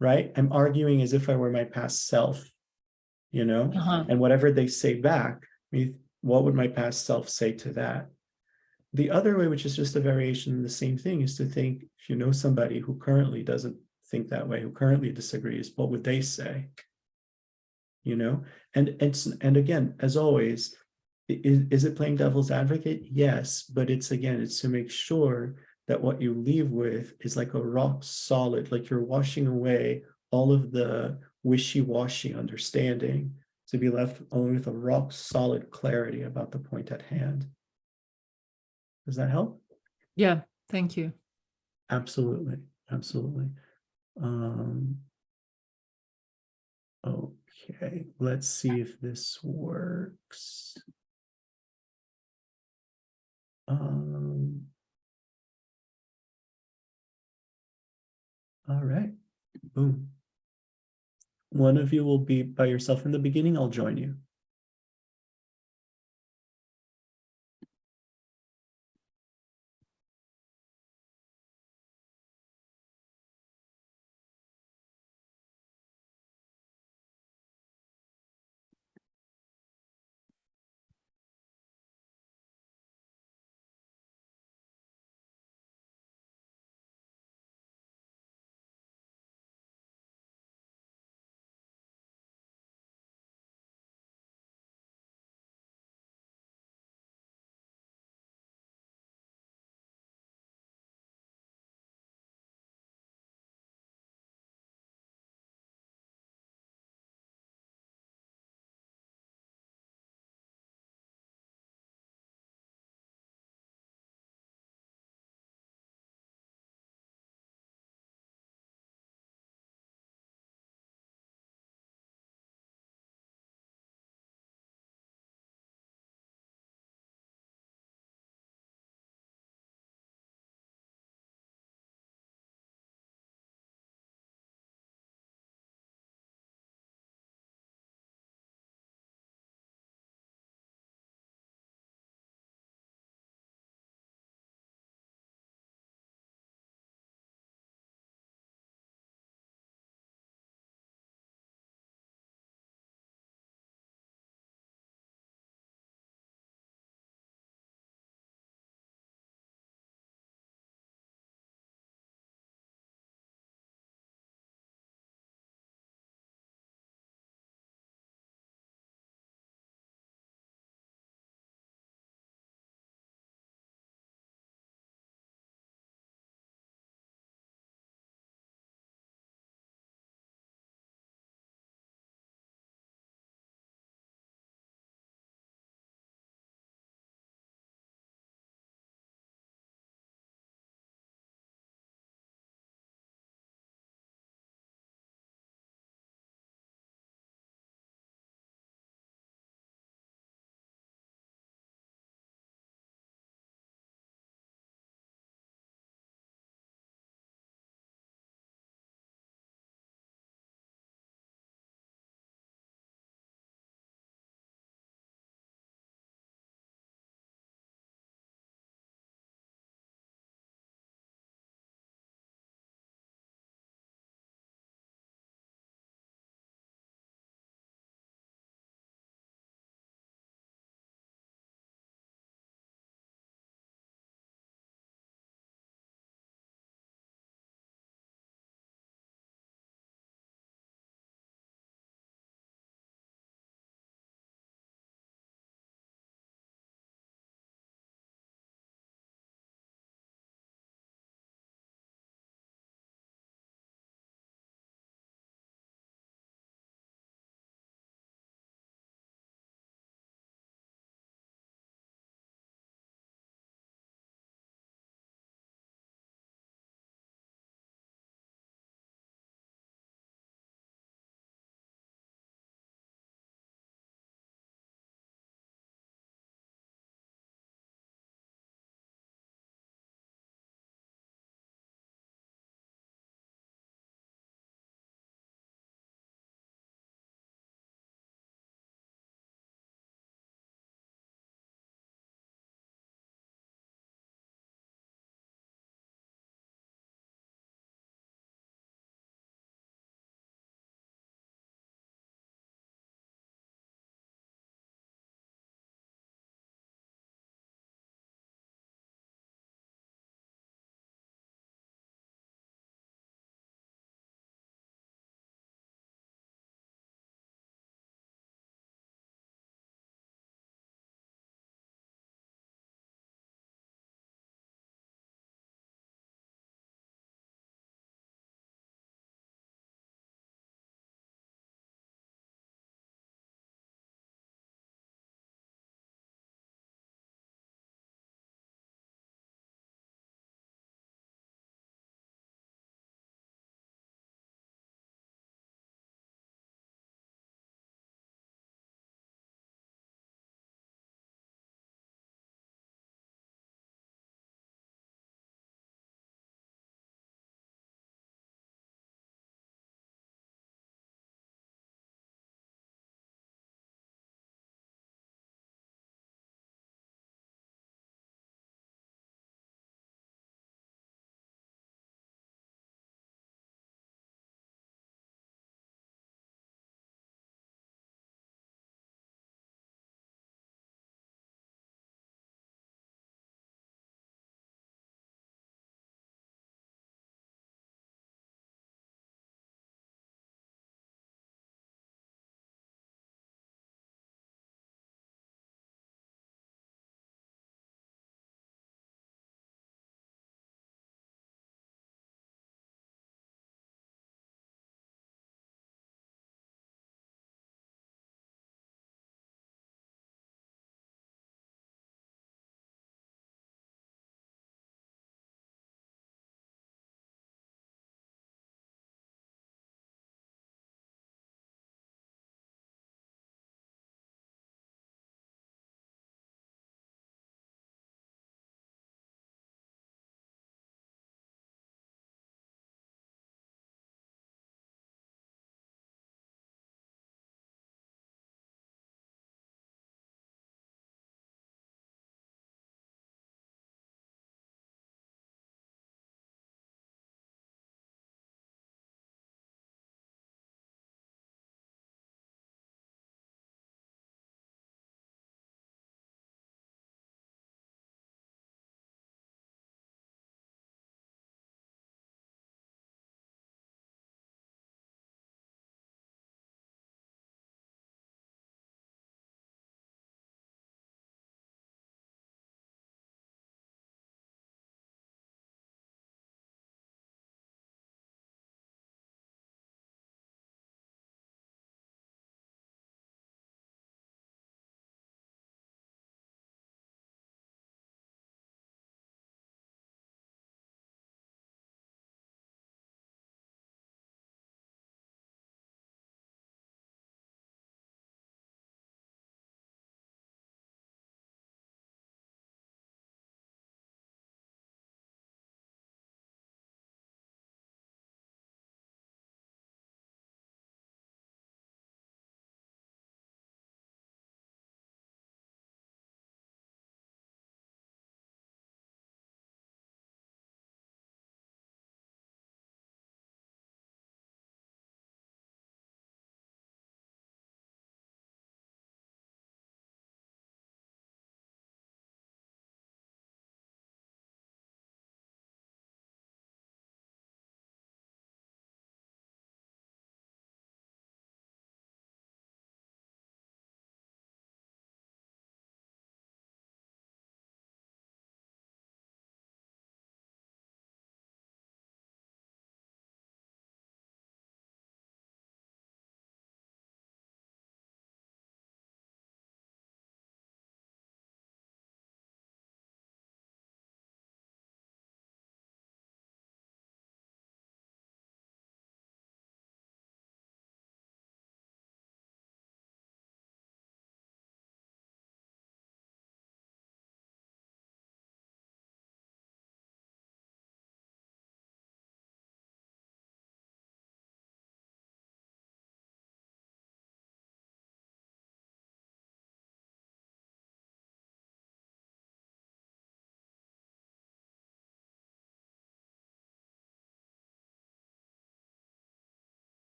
right? I'm arguing as if I were my past self, and whatever they say back, what would my past self say to that? The other way, which is just a variation of the same thing, is to think, if you know somebody who currently doesn't think that way, who currently disagrees, what would they say? And again, as always, is it playing devil's advocate? Yes, but it's to make sure that what you leave with is like a rock solid, like you're washing away all of the wishy-washy understanding to be left only with a rock solid clarity about the point at hand. Does that help? Yeah, thank you. Absolutely. Okay, let's see if this works. All right, boom. One of you will be by yourself in the beginning, I'll join you.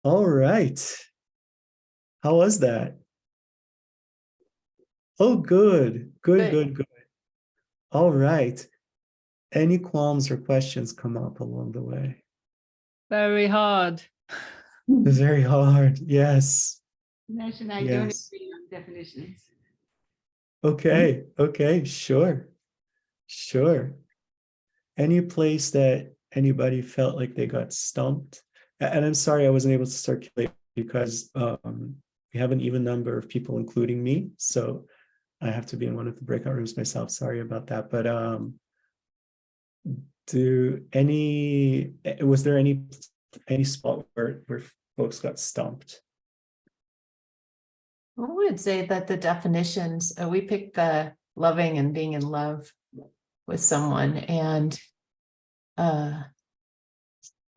All right. How was that? Oh, good. Good. All right. Any qualms or questions come up along the way? Very hard. It's very hard. Yes. Nash and I don't Yes. agree on definitions. Okay. Sure. Any place that anybody felt like they got stumped? And I'm sorry I wasn't able to circulate because we have an even number of people, including me. So I have to be in one of the breakout rooms myself. Sorry about that. But was there any spot where folks got stumped? I would say that the definitions, we picked the loving and being in love with someone, and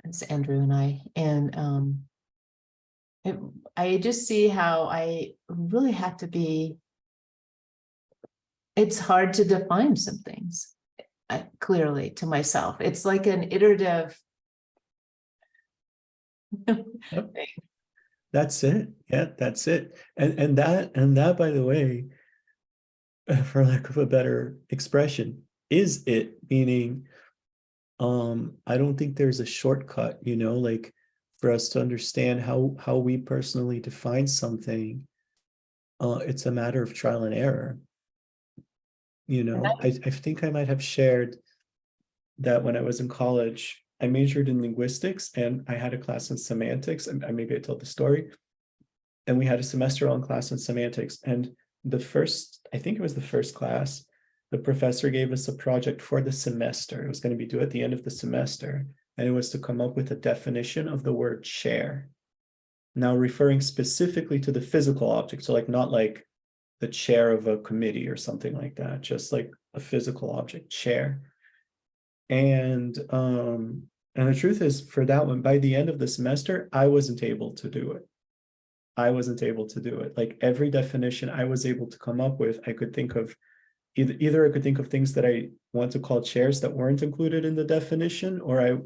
it's Andrew and I, and I just see how I really have to be, it's hard to define some things clearly to myself. It's like an iterative Yep. That's it. Yeah, that's it. And that, by the way, for lack of a better expression, is it, meaning I don't think there's a shortcut, like for us to understand how we personally define something. It's a matter of trial and error. I think I might have shared that when I was in college, I majored in linguistics and I had a class in semantics, and maybe I told the story. And we had a semester-long class in semantics. And I think it was the first class, the professor gave us a project for the semester. It was going to be due at the end of the semester. And it was to come up with a definition of the word chair. Now, referring specifically to the physical object. So like not like the chair of a committee or something like that, just like a physical object, chair. And the truth is, for that one, by the end of the semester, I wasn't able to do it. Like every definition I was able to come up with, I could think of either I could think of things that I want to call chairs that weren't included in the definition, or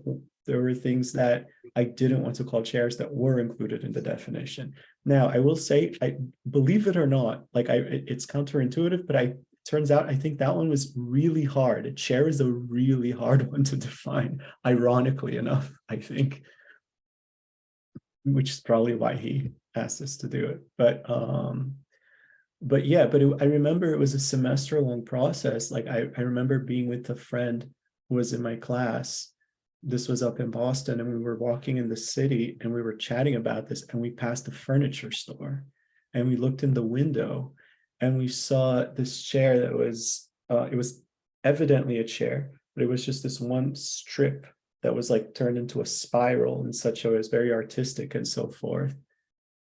there were things that I didn't want to call chairs that were included in the definition. Now, I will say, I believe it or not, like it's counterintuitive, but turns out I think that one was really hard. A chair is a really hard one to define, ironically enough, I think, which is probably why he asked us to do it. But I remember it was a semester-long process. Like I remember being with a friend who was in my class. This was up in Boston, and we were walking in the city and we were chatting about this, and we passed a furniture store and we looked in the window and we saw this chair that was, it was evidently a chair, but it was just this one strip that was like turned into a spiral and such. So it was very artistic and so forth.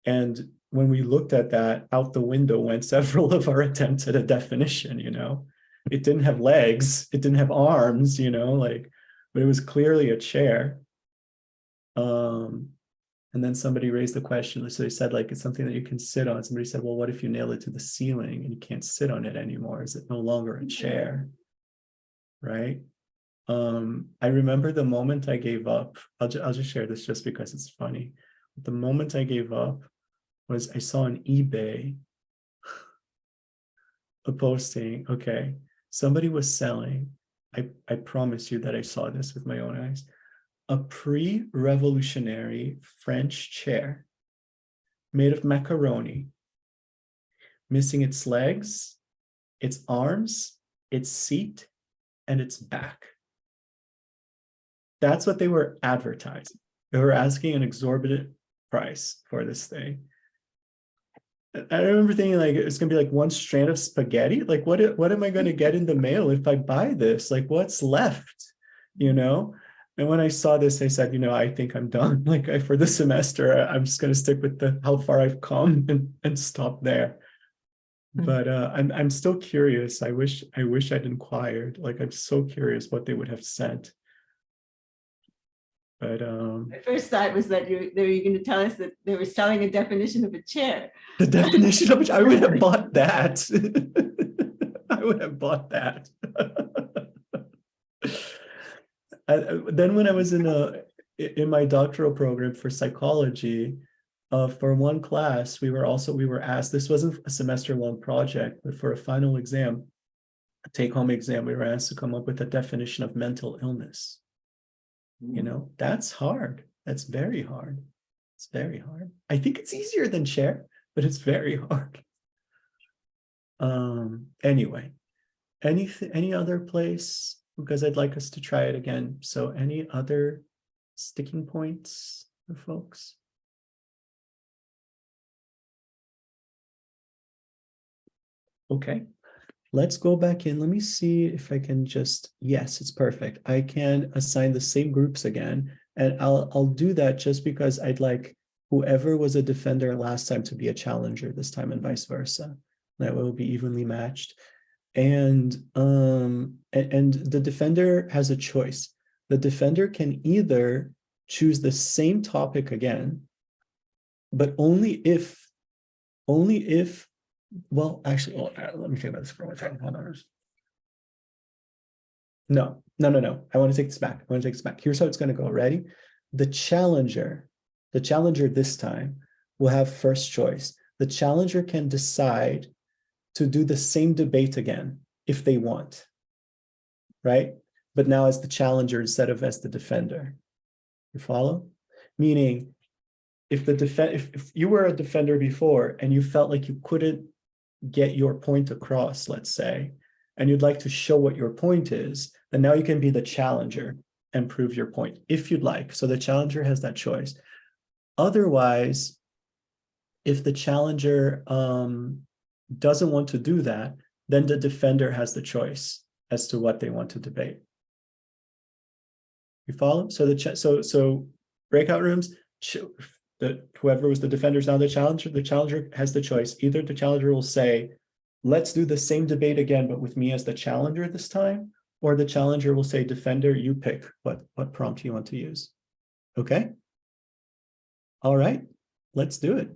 And when we looked at that, out the window went several of our attempts at a definition. It didn't have legs, it didn't have arms, but it was clearly a chair. And then somebody raised the question. So they said, like, it's something that you can sit on. Somebody said, well, what if you nail it to the ceiling and you can't sit on it anymore? Is it no longer a chair? Right? I remember the moment I gave up. I'll just share this just because it's funny. The moment I gave up was I saw on eBay a posting. Okay, somebody was selling. I promise you that I saw this with my own eyes. A pre-revolutionary French chair made of macaroni, missing its legs, its arms, its seat, and its back. That's what they were advertising. They were asking an exorbitant price for this thing. I remember thinking, like, it's gonna be like one strand of spaghetti. Like, what am I gonna get in the mail if I buy this? Like, what's left? And when I saw this, I said, I think I'm done. Like, for the semester, I'm just gonna stick with how far I've come and stop there. But I'm still curious. I wish I'd inquired. Like, I'm so curious what they would have said. But My first thought was that they were going to tell us that they were selling a definition of a chair. The definition of which I would have bought that. I would have bought that. Then when I was in in my doctoral program for psychology, for one class, we were asked, this wasn't a semester-long project, but for a final exam, a take-home exam, we were asked to come up with a definition of mental illness. You know, that's hard. That's very hard. It's very hard. I think it's easier than share, but it's very hard. Anyway, any other place, because I'd like us to try it again. So any other sticking points for folks? Okay, let's go back in. Let me see if I can just, yes, it's perfect. I can assign the same groups again, and I'll do that just because I'd like whoever was a defender last time to be a challenger this time, and vice versa. That will be evenly matched. And the defender has a choice. The defender can either choose the same topic again, but only if, well, actually, let me think about this for one second. Hold on. No. I want to take this back. Here's how it's going to go. Ready? The challenger this time will have first choice. The challenger can decide to do the same debate again if they want, right? But now as the challenger instead of as the defender. You follow? Meaning, if you were a defender before and you felt like you couldn't get your point across, let's say, and you'd like to show what your point is, then now you can be the challenger and prove your point if you'd like. So the challenger has that choice. Otherwise, if the challenger doesn't want to do that, then the defender has the choice as to what they want to debate. You follow? So so breakout rooms, whoever was the defender is now the challenger has the choice. Either the challenger will say, let's do the same debate again, but with me as the challenger this time, or the challenger will say, defender, you pick what prompt you want to use. Okay? All right, let's do it.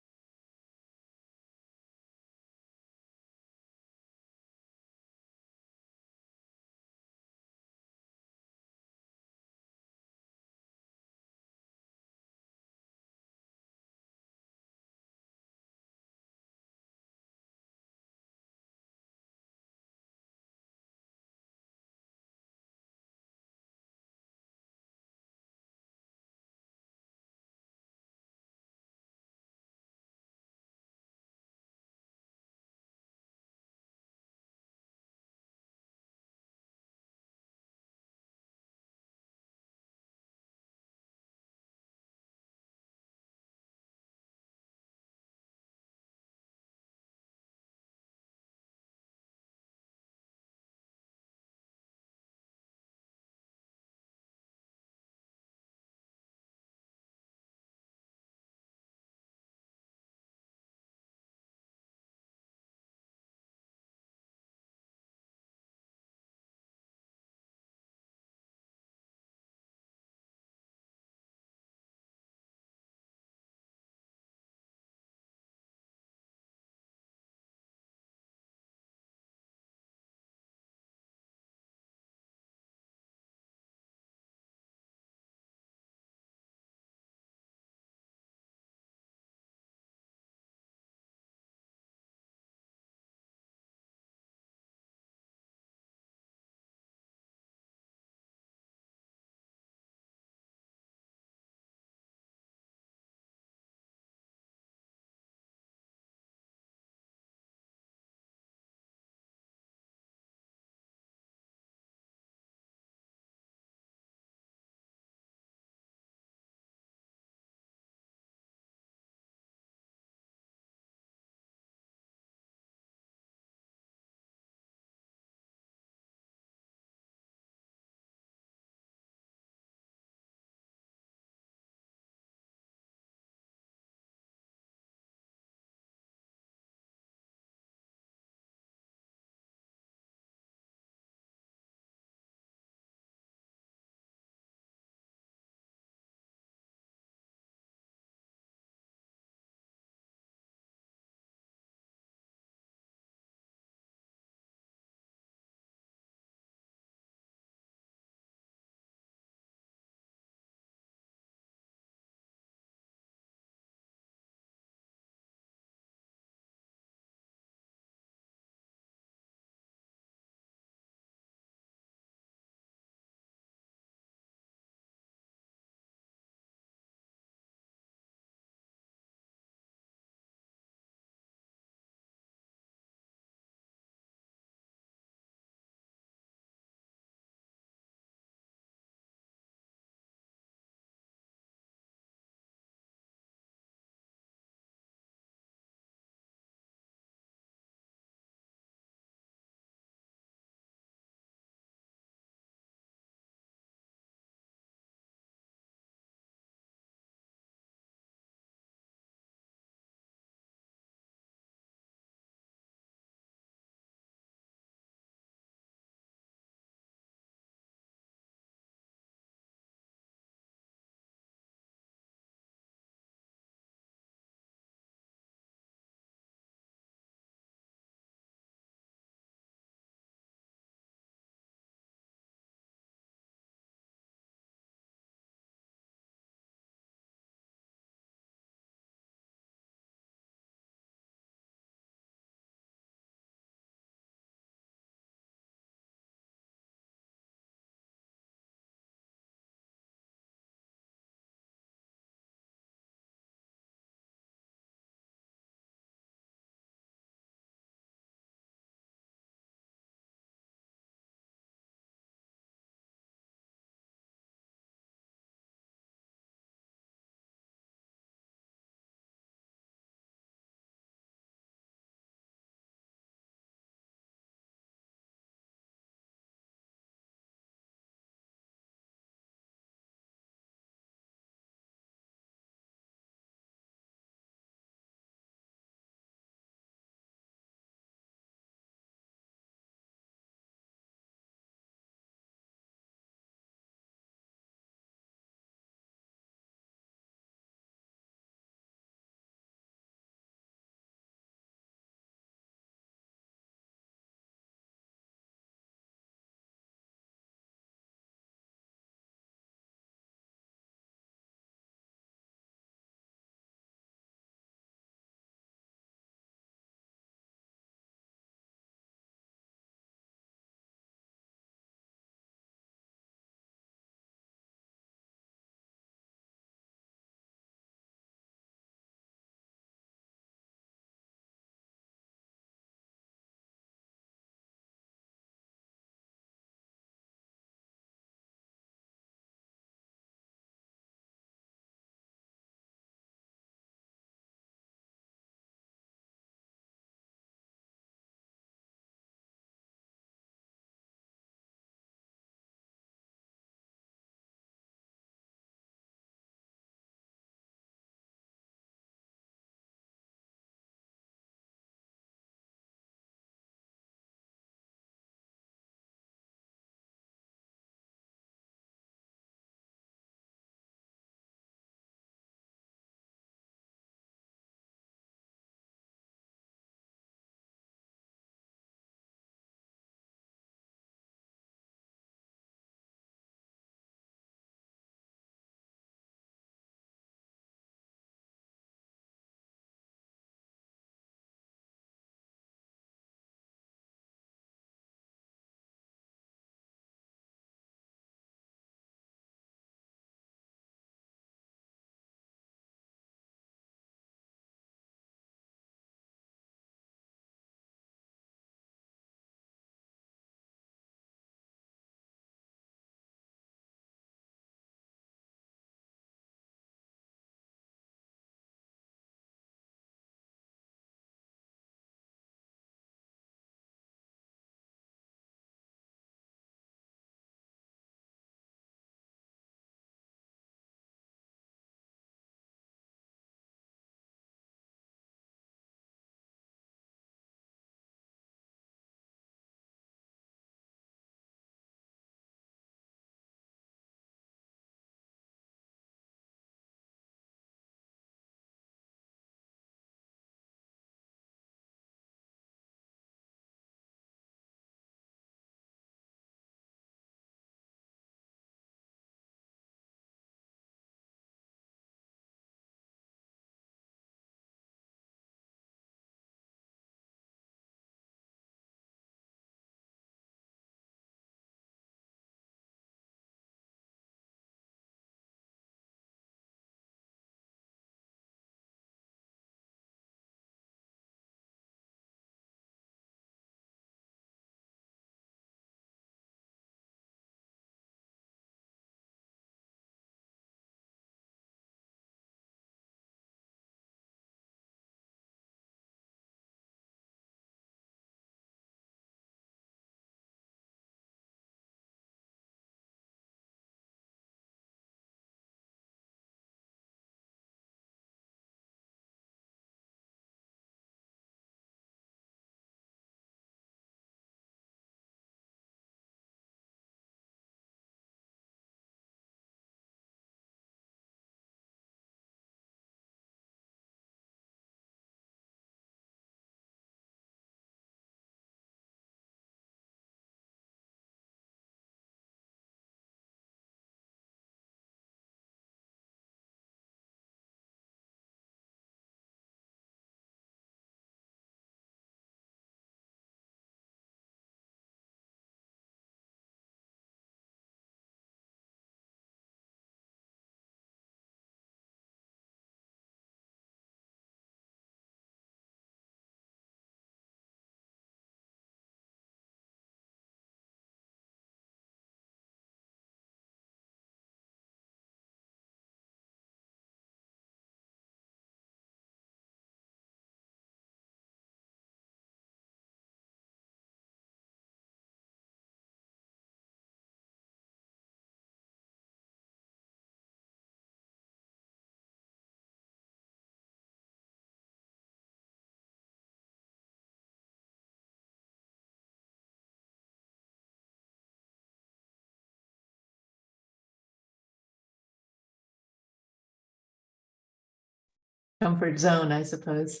comfort zone, I suppose.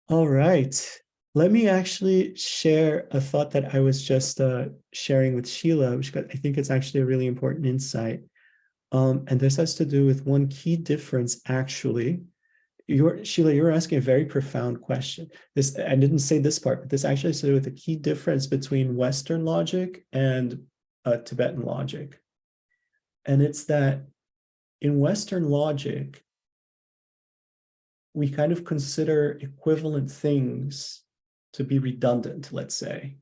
All right. Let me actually share a thought that I was just sharing with Sheila, which I think it's actually a really important insight. And this has to do with one key difference, actually. Sheila, you're asking a very profound question. This, I didn't say this part, but this actually has to do with the key difference between Western logic and Tibetan logic. And it's that in Western logic, we kind of consider equivalent things to be redundant, let's say.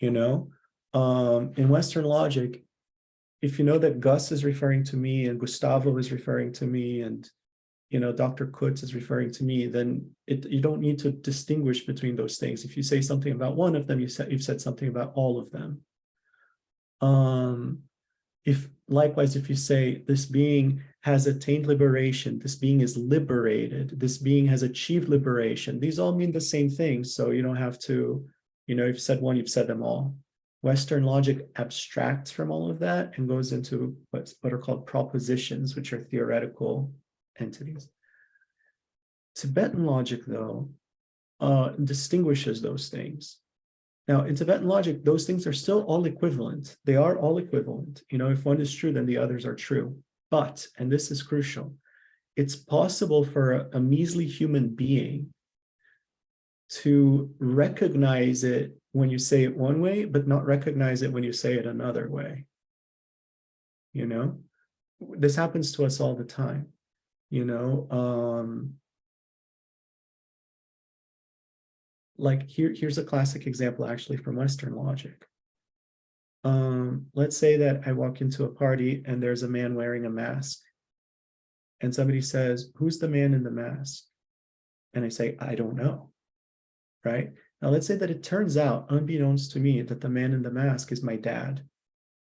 You know, in Western logic, if you know that Gus is referring to me and Gustavo is referring to me and, you know, Dr. Cutz is referring to me, then you don't need to distinguish between those things. If you say something about one of them, you've said something about all of them. If likewise, if you say this being has attained liberation, this being is liberated, this being has achieved liberation, these all mean the same thing. So you don't have to, you know, if you've said one, you've said them all. Western logic abstracts from all of that and goes into what are called propositions, which are theoretical entities. Tibetan logic, though, distinguishes those things. Now, in Tibetan logic, those things are still all equivalent. They are all equivalent. You know, if one is true, then the others are true. But, and this is crucial, it's possible for a measly human being to recognize it when you say it one way, but not recognize it when you say it another way. You know, this happens to us all the time. You know, like here's a classic example actually from Western logic. Let's say that I walk into a party and there's a man wearing a mask. And somebody says, "Who's the man in the mask?" And I say, "I don't know." Right? Now let's say that it turns out, unbeknownst to me, that the man in the mask is my dad.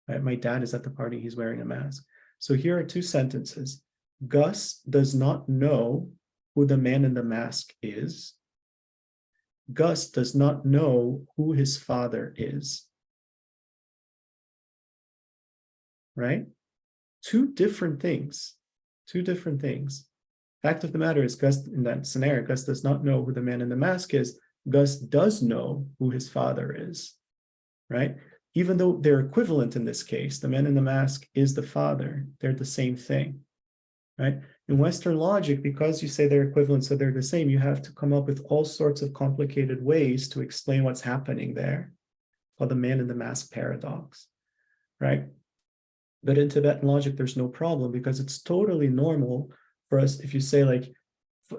Right? My dad is at the party, he's wearing a mask. So here are two sentences. Gus does not know who the man in the mask is. Gus does not know who his father is. Right? Two different things. Two different things. Fact of the matter is, Gus, in that scenario, Gus does not know who the man in the mask is. Gus does know who his father is. Right? Even though they're equivalent in this case, the man in the mask is the father. They're the same thing. Right? In Western logic, because you say they're equivalent, so they're the same, you have to come up with all sorts of complicated ways to explain what's happening there, called the man in the mask paradox, right? But in Tibetan logic, there's no problem because it's totally normal for us, if you say like,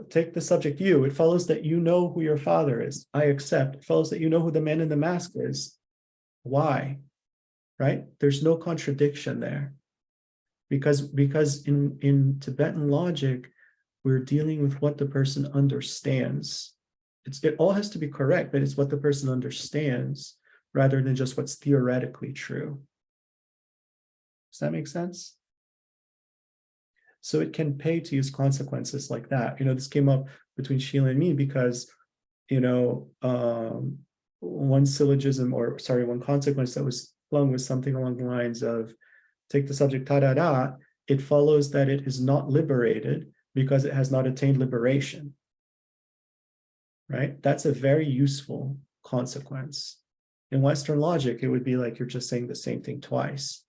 take the subject you, it follows that you know who your father is. I accept. It follows that you know who the man in the mask is. Why? Right? There's no contradiction there. Because in Tibetan logic, we're dealing with what the person understands. It all has to be correct, but it's what the person understands rather than just what's theoretically true. Does that make sense? So it can pay to use consequences like that. You know, this came up between Sheila and me because, you know, one syllogism, or sorry, one consequence that was flung was something along the lines of, take the subject ta-da-da, it follows that it is not liberated because it has not attained liberation. Right? That's a very useful consequence. In Western logic, it would be like you're just saying the same thing twice.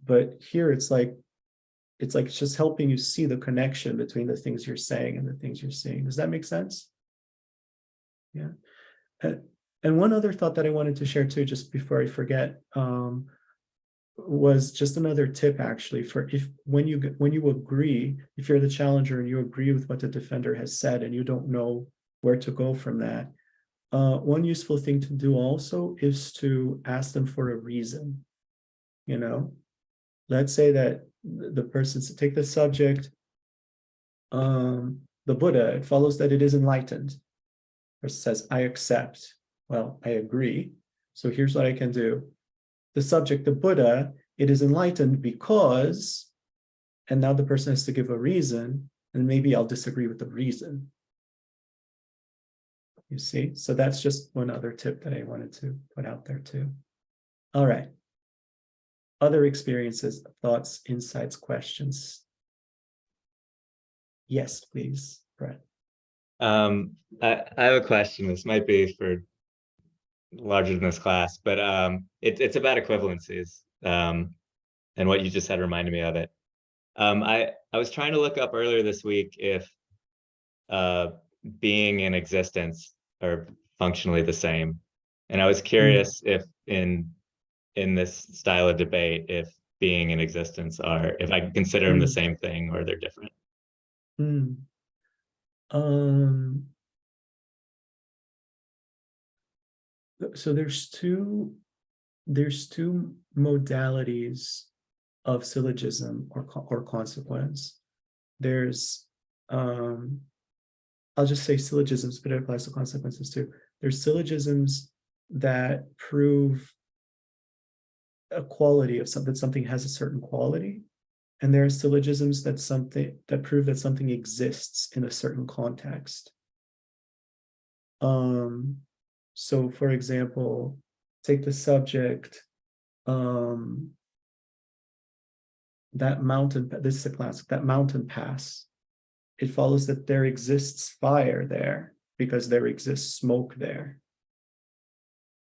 But here it's like it's just helping you see the connection between the things you're saying and the things you're seeing. Does that make sense? Yeah. And one other thought that I wanted to share too, just before I forget, was just another tip actually for when you agree, if you're the challenger and you agree with what the defender has said and you don't know where to go from that, one useful thing to do also is to ask them for a reason. You know, let's say that the person, take the subject, the Buddha, it follows that it is enlightened. The person says, I accept. Well, I agree. So here's what I can do. The subject, the Buddha, it is enlightened because, and now the person has to give a reason, and maybe I'll disagree with the reason. You see? So that's just one other tip that I wanted to put out there too. All right. Other experiences, thoughts, insights, questions. Yes, please, Brett. I have a question. This might be for larger than this class, but it's about equivalencies. And what you just said reminded me of it. I was trying to look up earlier this week if being and existence are functionally the same. And I was curious if in this style of debate, if being and existence are, if I can consider them the same thing or they're different. So there's two modalities of syllogism or consequence. There's I'll just say syllogisms, but it applies to consequences too. There's syllogisms that prove a quality of something, that something has a certain quality. And there are syllogisms that prove that something exists in a certain context. So for example, take the subject, that mountain, this is a classic, that mountain pass. It follows that there exists fire there because there exists smoke there.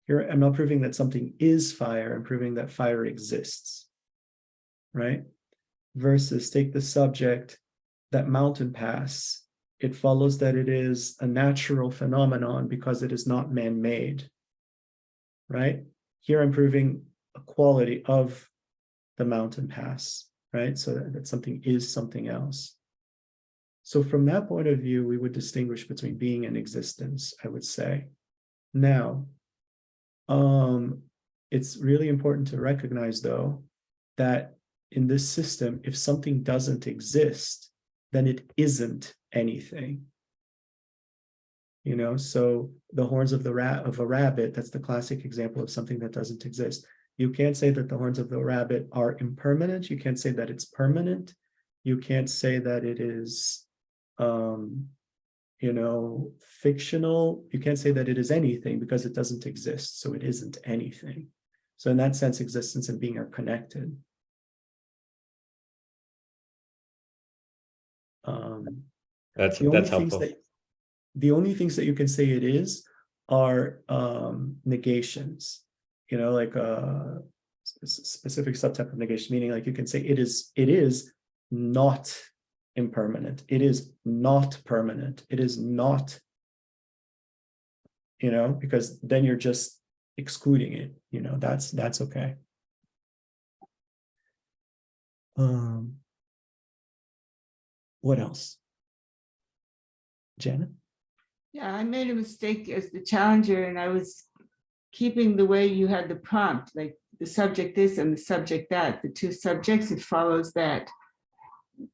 Here, I'm not proving that something is fire, I'm proving that fire exists, right? Versus take the subject, that mountain pass, it follows that it is a natural phenomenon because it is not man-made, right? Here I'm proving a quality of the mountain pass, right? So that something is something else. So from that point of view, we would distinguish between being and existence, I would say. Now, it's really important to recognize, though, that in this system, if something doesn't exist, then it isn't anything. You know, so the horns of a rabbit, that's the classic example of something that doesn't exist. You can't say that the horns of the rabbit are impermanent. You can't say that it's permanent. You can't say that it is, you know, fictional. You can't say that it is anything because it doesn't exist. So it isn't anything. So in that sense, existence and being are connected. That's helpful. The only things that you can say it is are negations, you know, like a specific subtype of negation, meaning like you can say it is not impermanent, it is not permanent, it is not, you know, because then you're just excluding it, you know, that's okay. What else? Janet? Yeah, I made a mistake as the challenger, and I was keeping the way you had the prompt, like the subject this and the subject that, the two subjects, it follows that.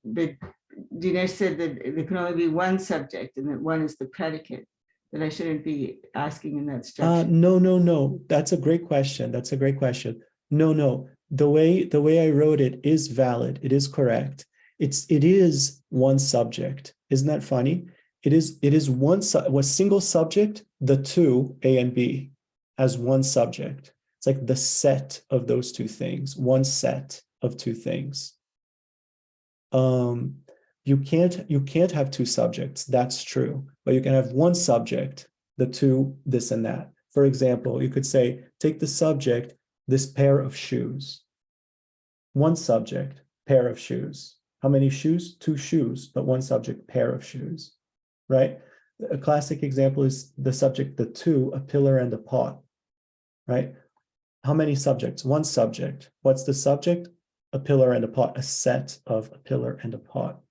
But Dinesh said that there can only be one subject and that one is the predicate, that I shouldn't be asking in that structure. No. That's a great question. No. The way I wrote it is valid. It is correct. It is one subject. Isn't that funny? It is one single subject, the two, A and B, as one subject. It's like the set of those two things, one set of two things. You can't have two subjects, that's true, but you can have one subject, the two, this and that. For example, you could say, take the subject, this pair of shoes. One subject, pair of shoes. How many shoes? Two shoes, but one subject, pair of shoes. Right? A classic example is the subject, the two, a pillar and a pot, right? How many subjects? One subject. What's the subject? A pillar and a pot, a set of a pillar and a pot.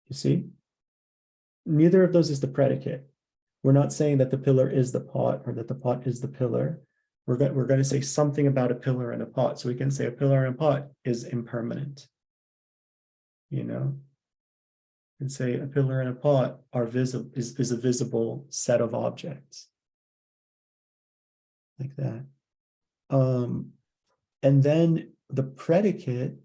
You see? Neither of those is the predicate. We're not saying that the pillar is the pot or that the pot is the pillar. We're going to say something about a pillar and a pot. So we can say a pillar and a pot is impermanent. You know? And say a pillar and a pot are visible, is a visible set of objects. Like that. And then the predicate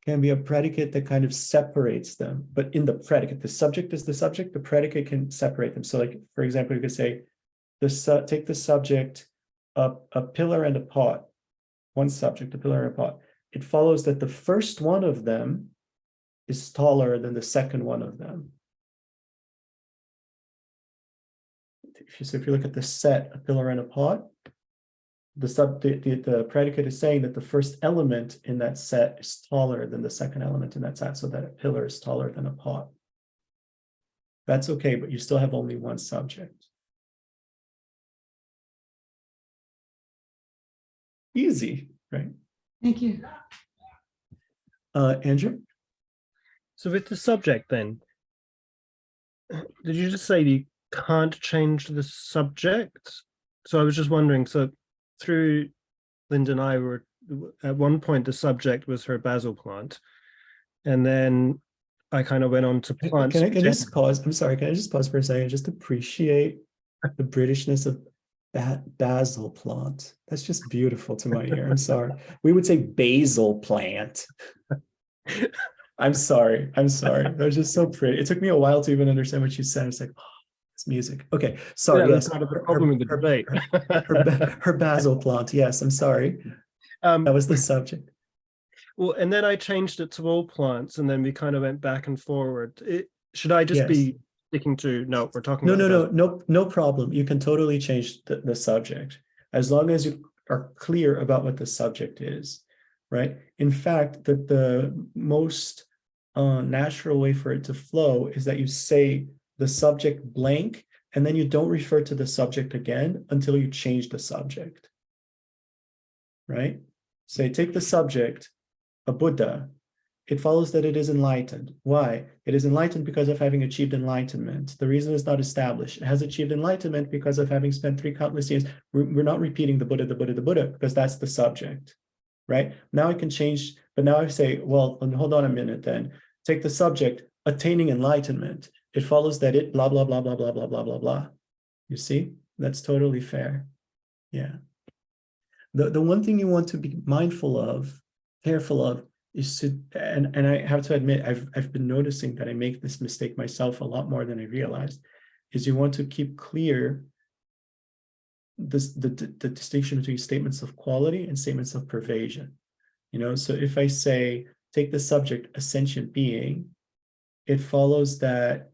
can be a predicate that kind of separates them. But in the predicate, the subject is the subject, the predicate can separate them. So like, for example, you could say, take the subject, a pillar and a pot, one subject, a pillar and a pot. It follows that the first one of them is taller than the second one of them. So if you look at the set, a pillar and a pot, the predicate is saying that the first element in that set is taller than the second element in that set, so that a pillar is taller than a pot. That's okay, but you still have only one subject. Easy, right? Thank you. Andrew? So with the subject then, did you just say you can't change the subject? So I was just wondering, so through Linda and I were, at one point the subject was her basil plant. And then I kind of went on to plants. Can I just pause? I'm sorry, can I just pause for a second? Just appreciate the Britishness of that basil plant. That's just beautiful to my ear. I'm sorry. We would say basil plant. I'm sorry. That was just so pretty. It took me a while to even understand what you said. It's like, oh, it's music. Okay, sorry. Yeah, Yes, that's not a problem with the debate. her basil plant. Yes, I'm sorry. That was the subject. Well, and then I changed it to all plants, and then we kind of went back and forward. Should I just be sticking to, no, we're talking about No problem. You can totally change the subject as long as you are clear about what the subject is, right? In fact, the most natural way for it to flow is that you say the subject blank, and then you don't refer to the subject again until you change the subject, right? Say, take the subject, a Buddha. It follows that it is enlightened. Why? It is enlightened because of having achieved enlightenment. The reason is not established. It has achieved enlightenment because of having spent 3 countless years. We're not repeating the Buddha, because that's the subject, right? Now I can change, but now I say, well, hold on a minute then. Take the subject, attaining enlightenment. It follows that it blah, blah, blah, blah, blah, blah, blah, blah, blah. You see? That's totally fair. Yeah. The one thing you want to be mindful of, careful of, is to, and I have to admit, I've been noticing that I make this mistake myself a lot more than I realized, is you want to keep clear the distinction between statements of quality and statements of pervasion. You know, so if I say, take the subject, a sentient being, it follows that,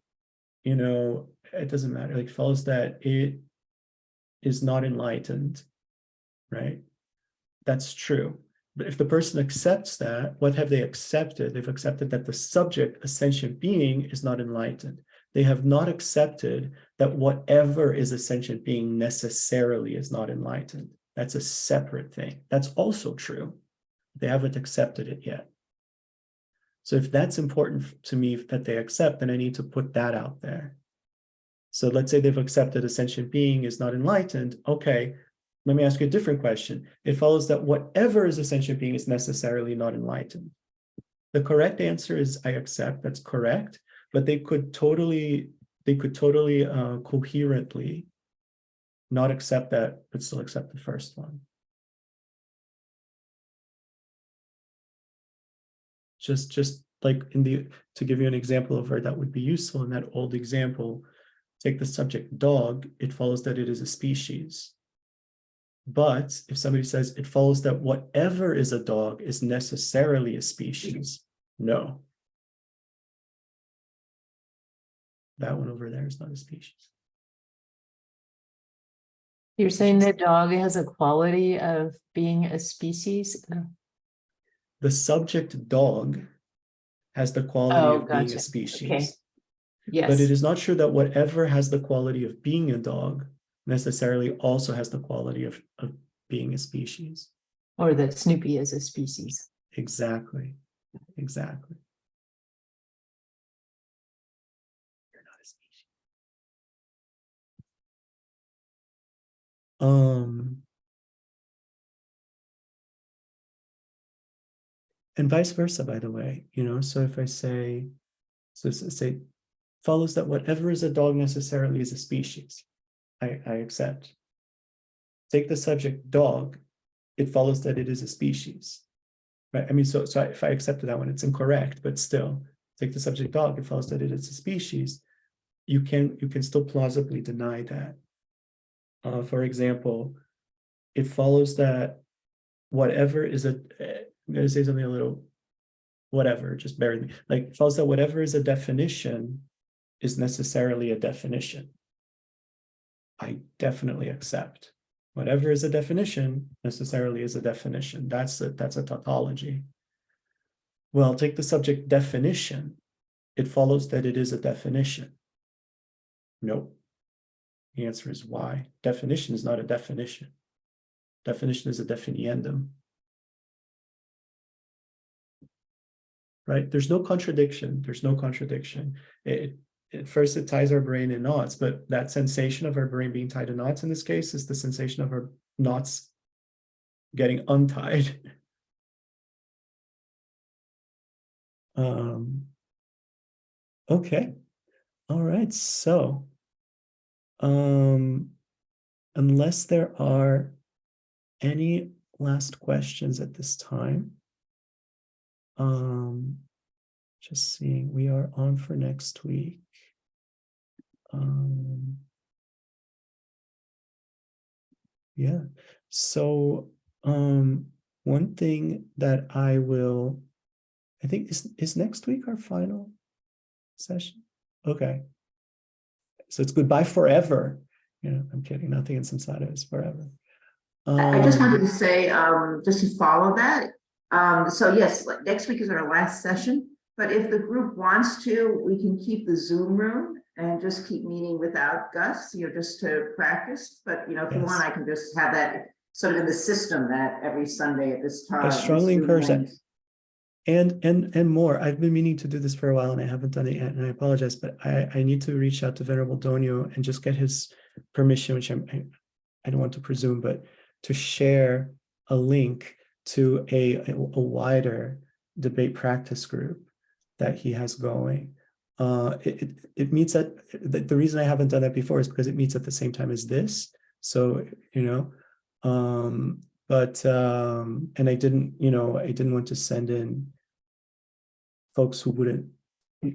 you know, it doesn't matter, like, it follows that it is not enlightened, right? That's true. But if the person accepts that, what have they accepted? They've accepted that the subject, a sentient being, is not enlightened. They have not accepted that whatever is a sentient being necessarily is not enlightened. That's a separate thing. That's also true. They haven't accepted it yet. So if that's important to me that they accept, then I need to put that out there. So let's say they've accepted a sentient being is not enlightened. Okay, let me ask you a different question. It follows that whatever is a sentient being is necessarily not enlightened. The correct answer is I accept, that's correct, but they could totally coherently not accept that, but still accept the first one. Just like to give you an example of where that would be useful, in that old example, take the subject dog, it follows that it is a species. But if somebody says it follows that whatever is a dog is necessarily a species, no. That one over there is not a species. You're saying that dog has a quality of being a species? The subject dog has the quality of being gotcha. a species. Okay. Yes. But it is not true that whatever has the quality of being a dog necessarily also has the quality of being a species. Or that Snoopy is a species. Exactly. Exactly. You're not a species. And vice versa, by the way, you know, so if I say, say, follows that whatever is a dog necessarily is a species, I accept. Take the subject dog, it follows that it is a species, right? I mean, so if I accepted that one, it's incorrect, but still, take the subject dog, it follows that it is a species. You can still plausibly deny that. For example, it follows that whatever is I'm going to say something a little whatever, just bear with me. Like follows that whatever is a definition is necessarily a definition. I definitely accept. Whatever is a definition necessarily is a definition. That's a tautology. Well, take the subject definition. It follows that it is a definition. Nope. The answer is why. Definition is not a definition. Definition is a definiendum. Right? There's no contradiction. There's no contradiction. At first, it ties our brain in knots, but that sensation of our brain being tied in knots in this case is the sensation of our knots getting untied. Okay. All right. So, unless there are any last questions at this time, just seeing, we are on for next week. Yeah. So, one thing that I think is next week our final session. Okay. So it's goodbye forever. I'm kidding. Nothing in samsara is forever. I just wanted to say, just to follow that. So yes, next week is our last session, but if the group wants to, we can keep the Zoom room and just keep meeting without Gus, just to practice. But, if you want, I can just have that sort of in the system that every Sunday at this time. I strongly encourage that. And more. I've been meaning to do this for a while and I haven't done it yet, and I apologize, but I need to reach out to Venerable Donyo and just get his permission, which I don't want to presume, but to share a link to a wider debate practice group that he has going. It meets at the reason I haven't done that before is because it meets at the same time as this. So, and I didn't want to send in folks who wouldn't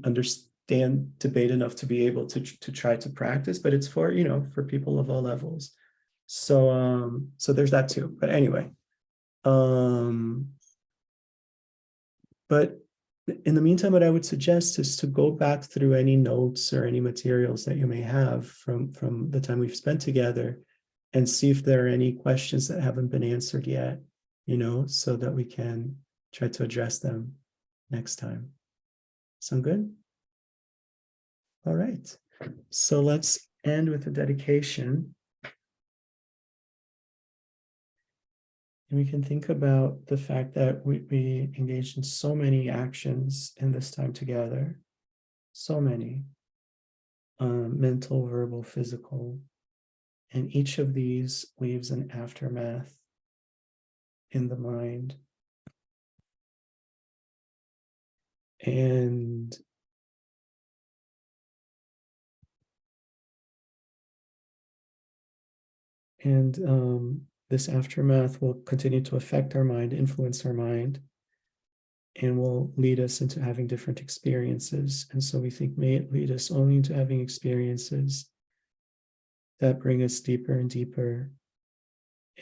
understand debate enough to be able to try to practice, but it's for people of all levels. So there's that too. But anyway, but in the meantime, what I would suggest is to go back through any notes or any materials that you may have from the time we've spent together and see if there are any questions that haven't been answered yet, so that we can try to address them next time. Sound good? All right. So let's end with a dedication. And we can think about the fact that we engaged in so many actions in this time together, so many, mental, verbal, physical, and each of these leaves an aftermath in the mind. And this aftermath will continue to affect our mind, influence our mind, and will lead us into having different experiences. And so we think may it lead us only into having experiences that bring us deeper and deeper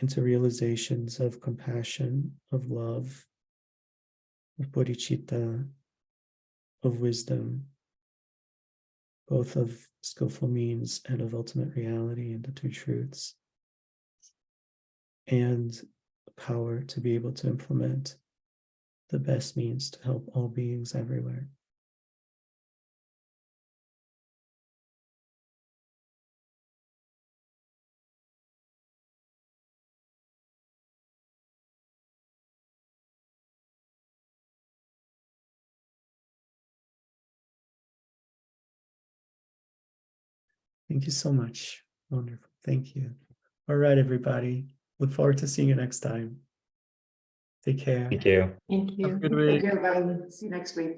into realizations of compassion, of love, of bodhicitta, of wisdom, both of skillful means and of ultimate reality and the two truths, and power to be able to implement the best means to help all beings everywhere. Thank you so much. Wonderful. Thank you. All right, everybody. Look forward to seeing you next time. Take care. Thank you. Thank you. Have a good Thank week. you, everybody. See you next week.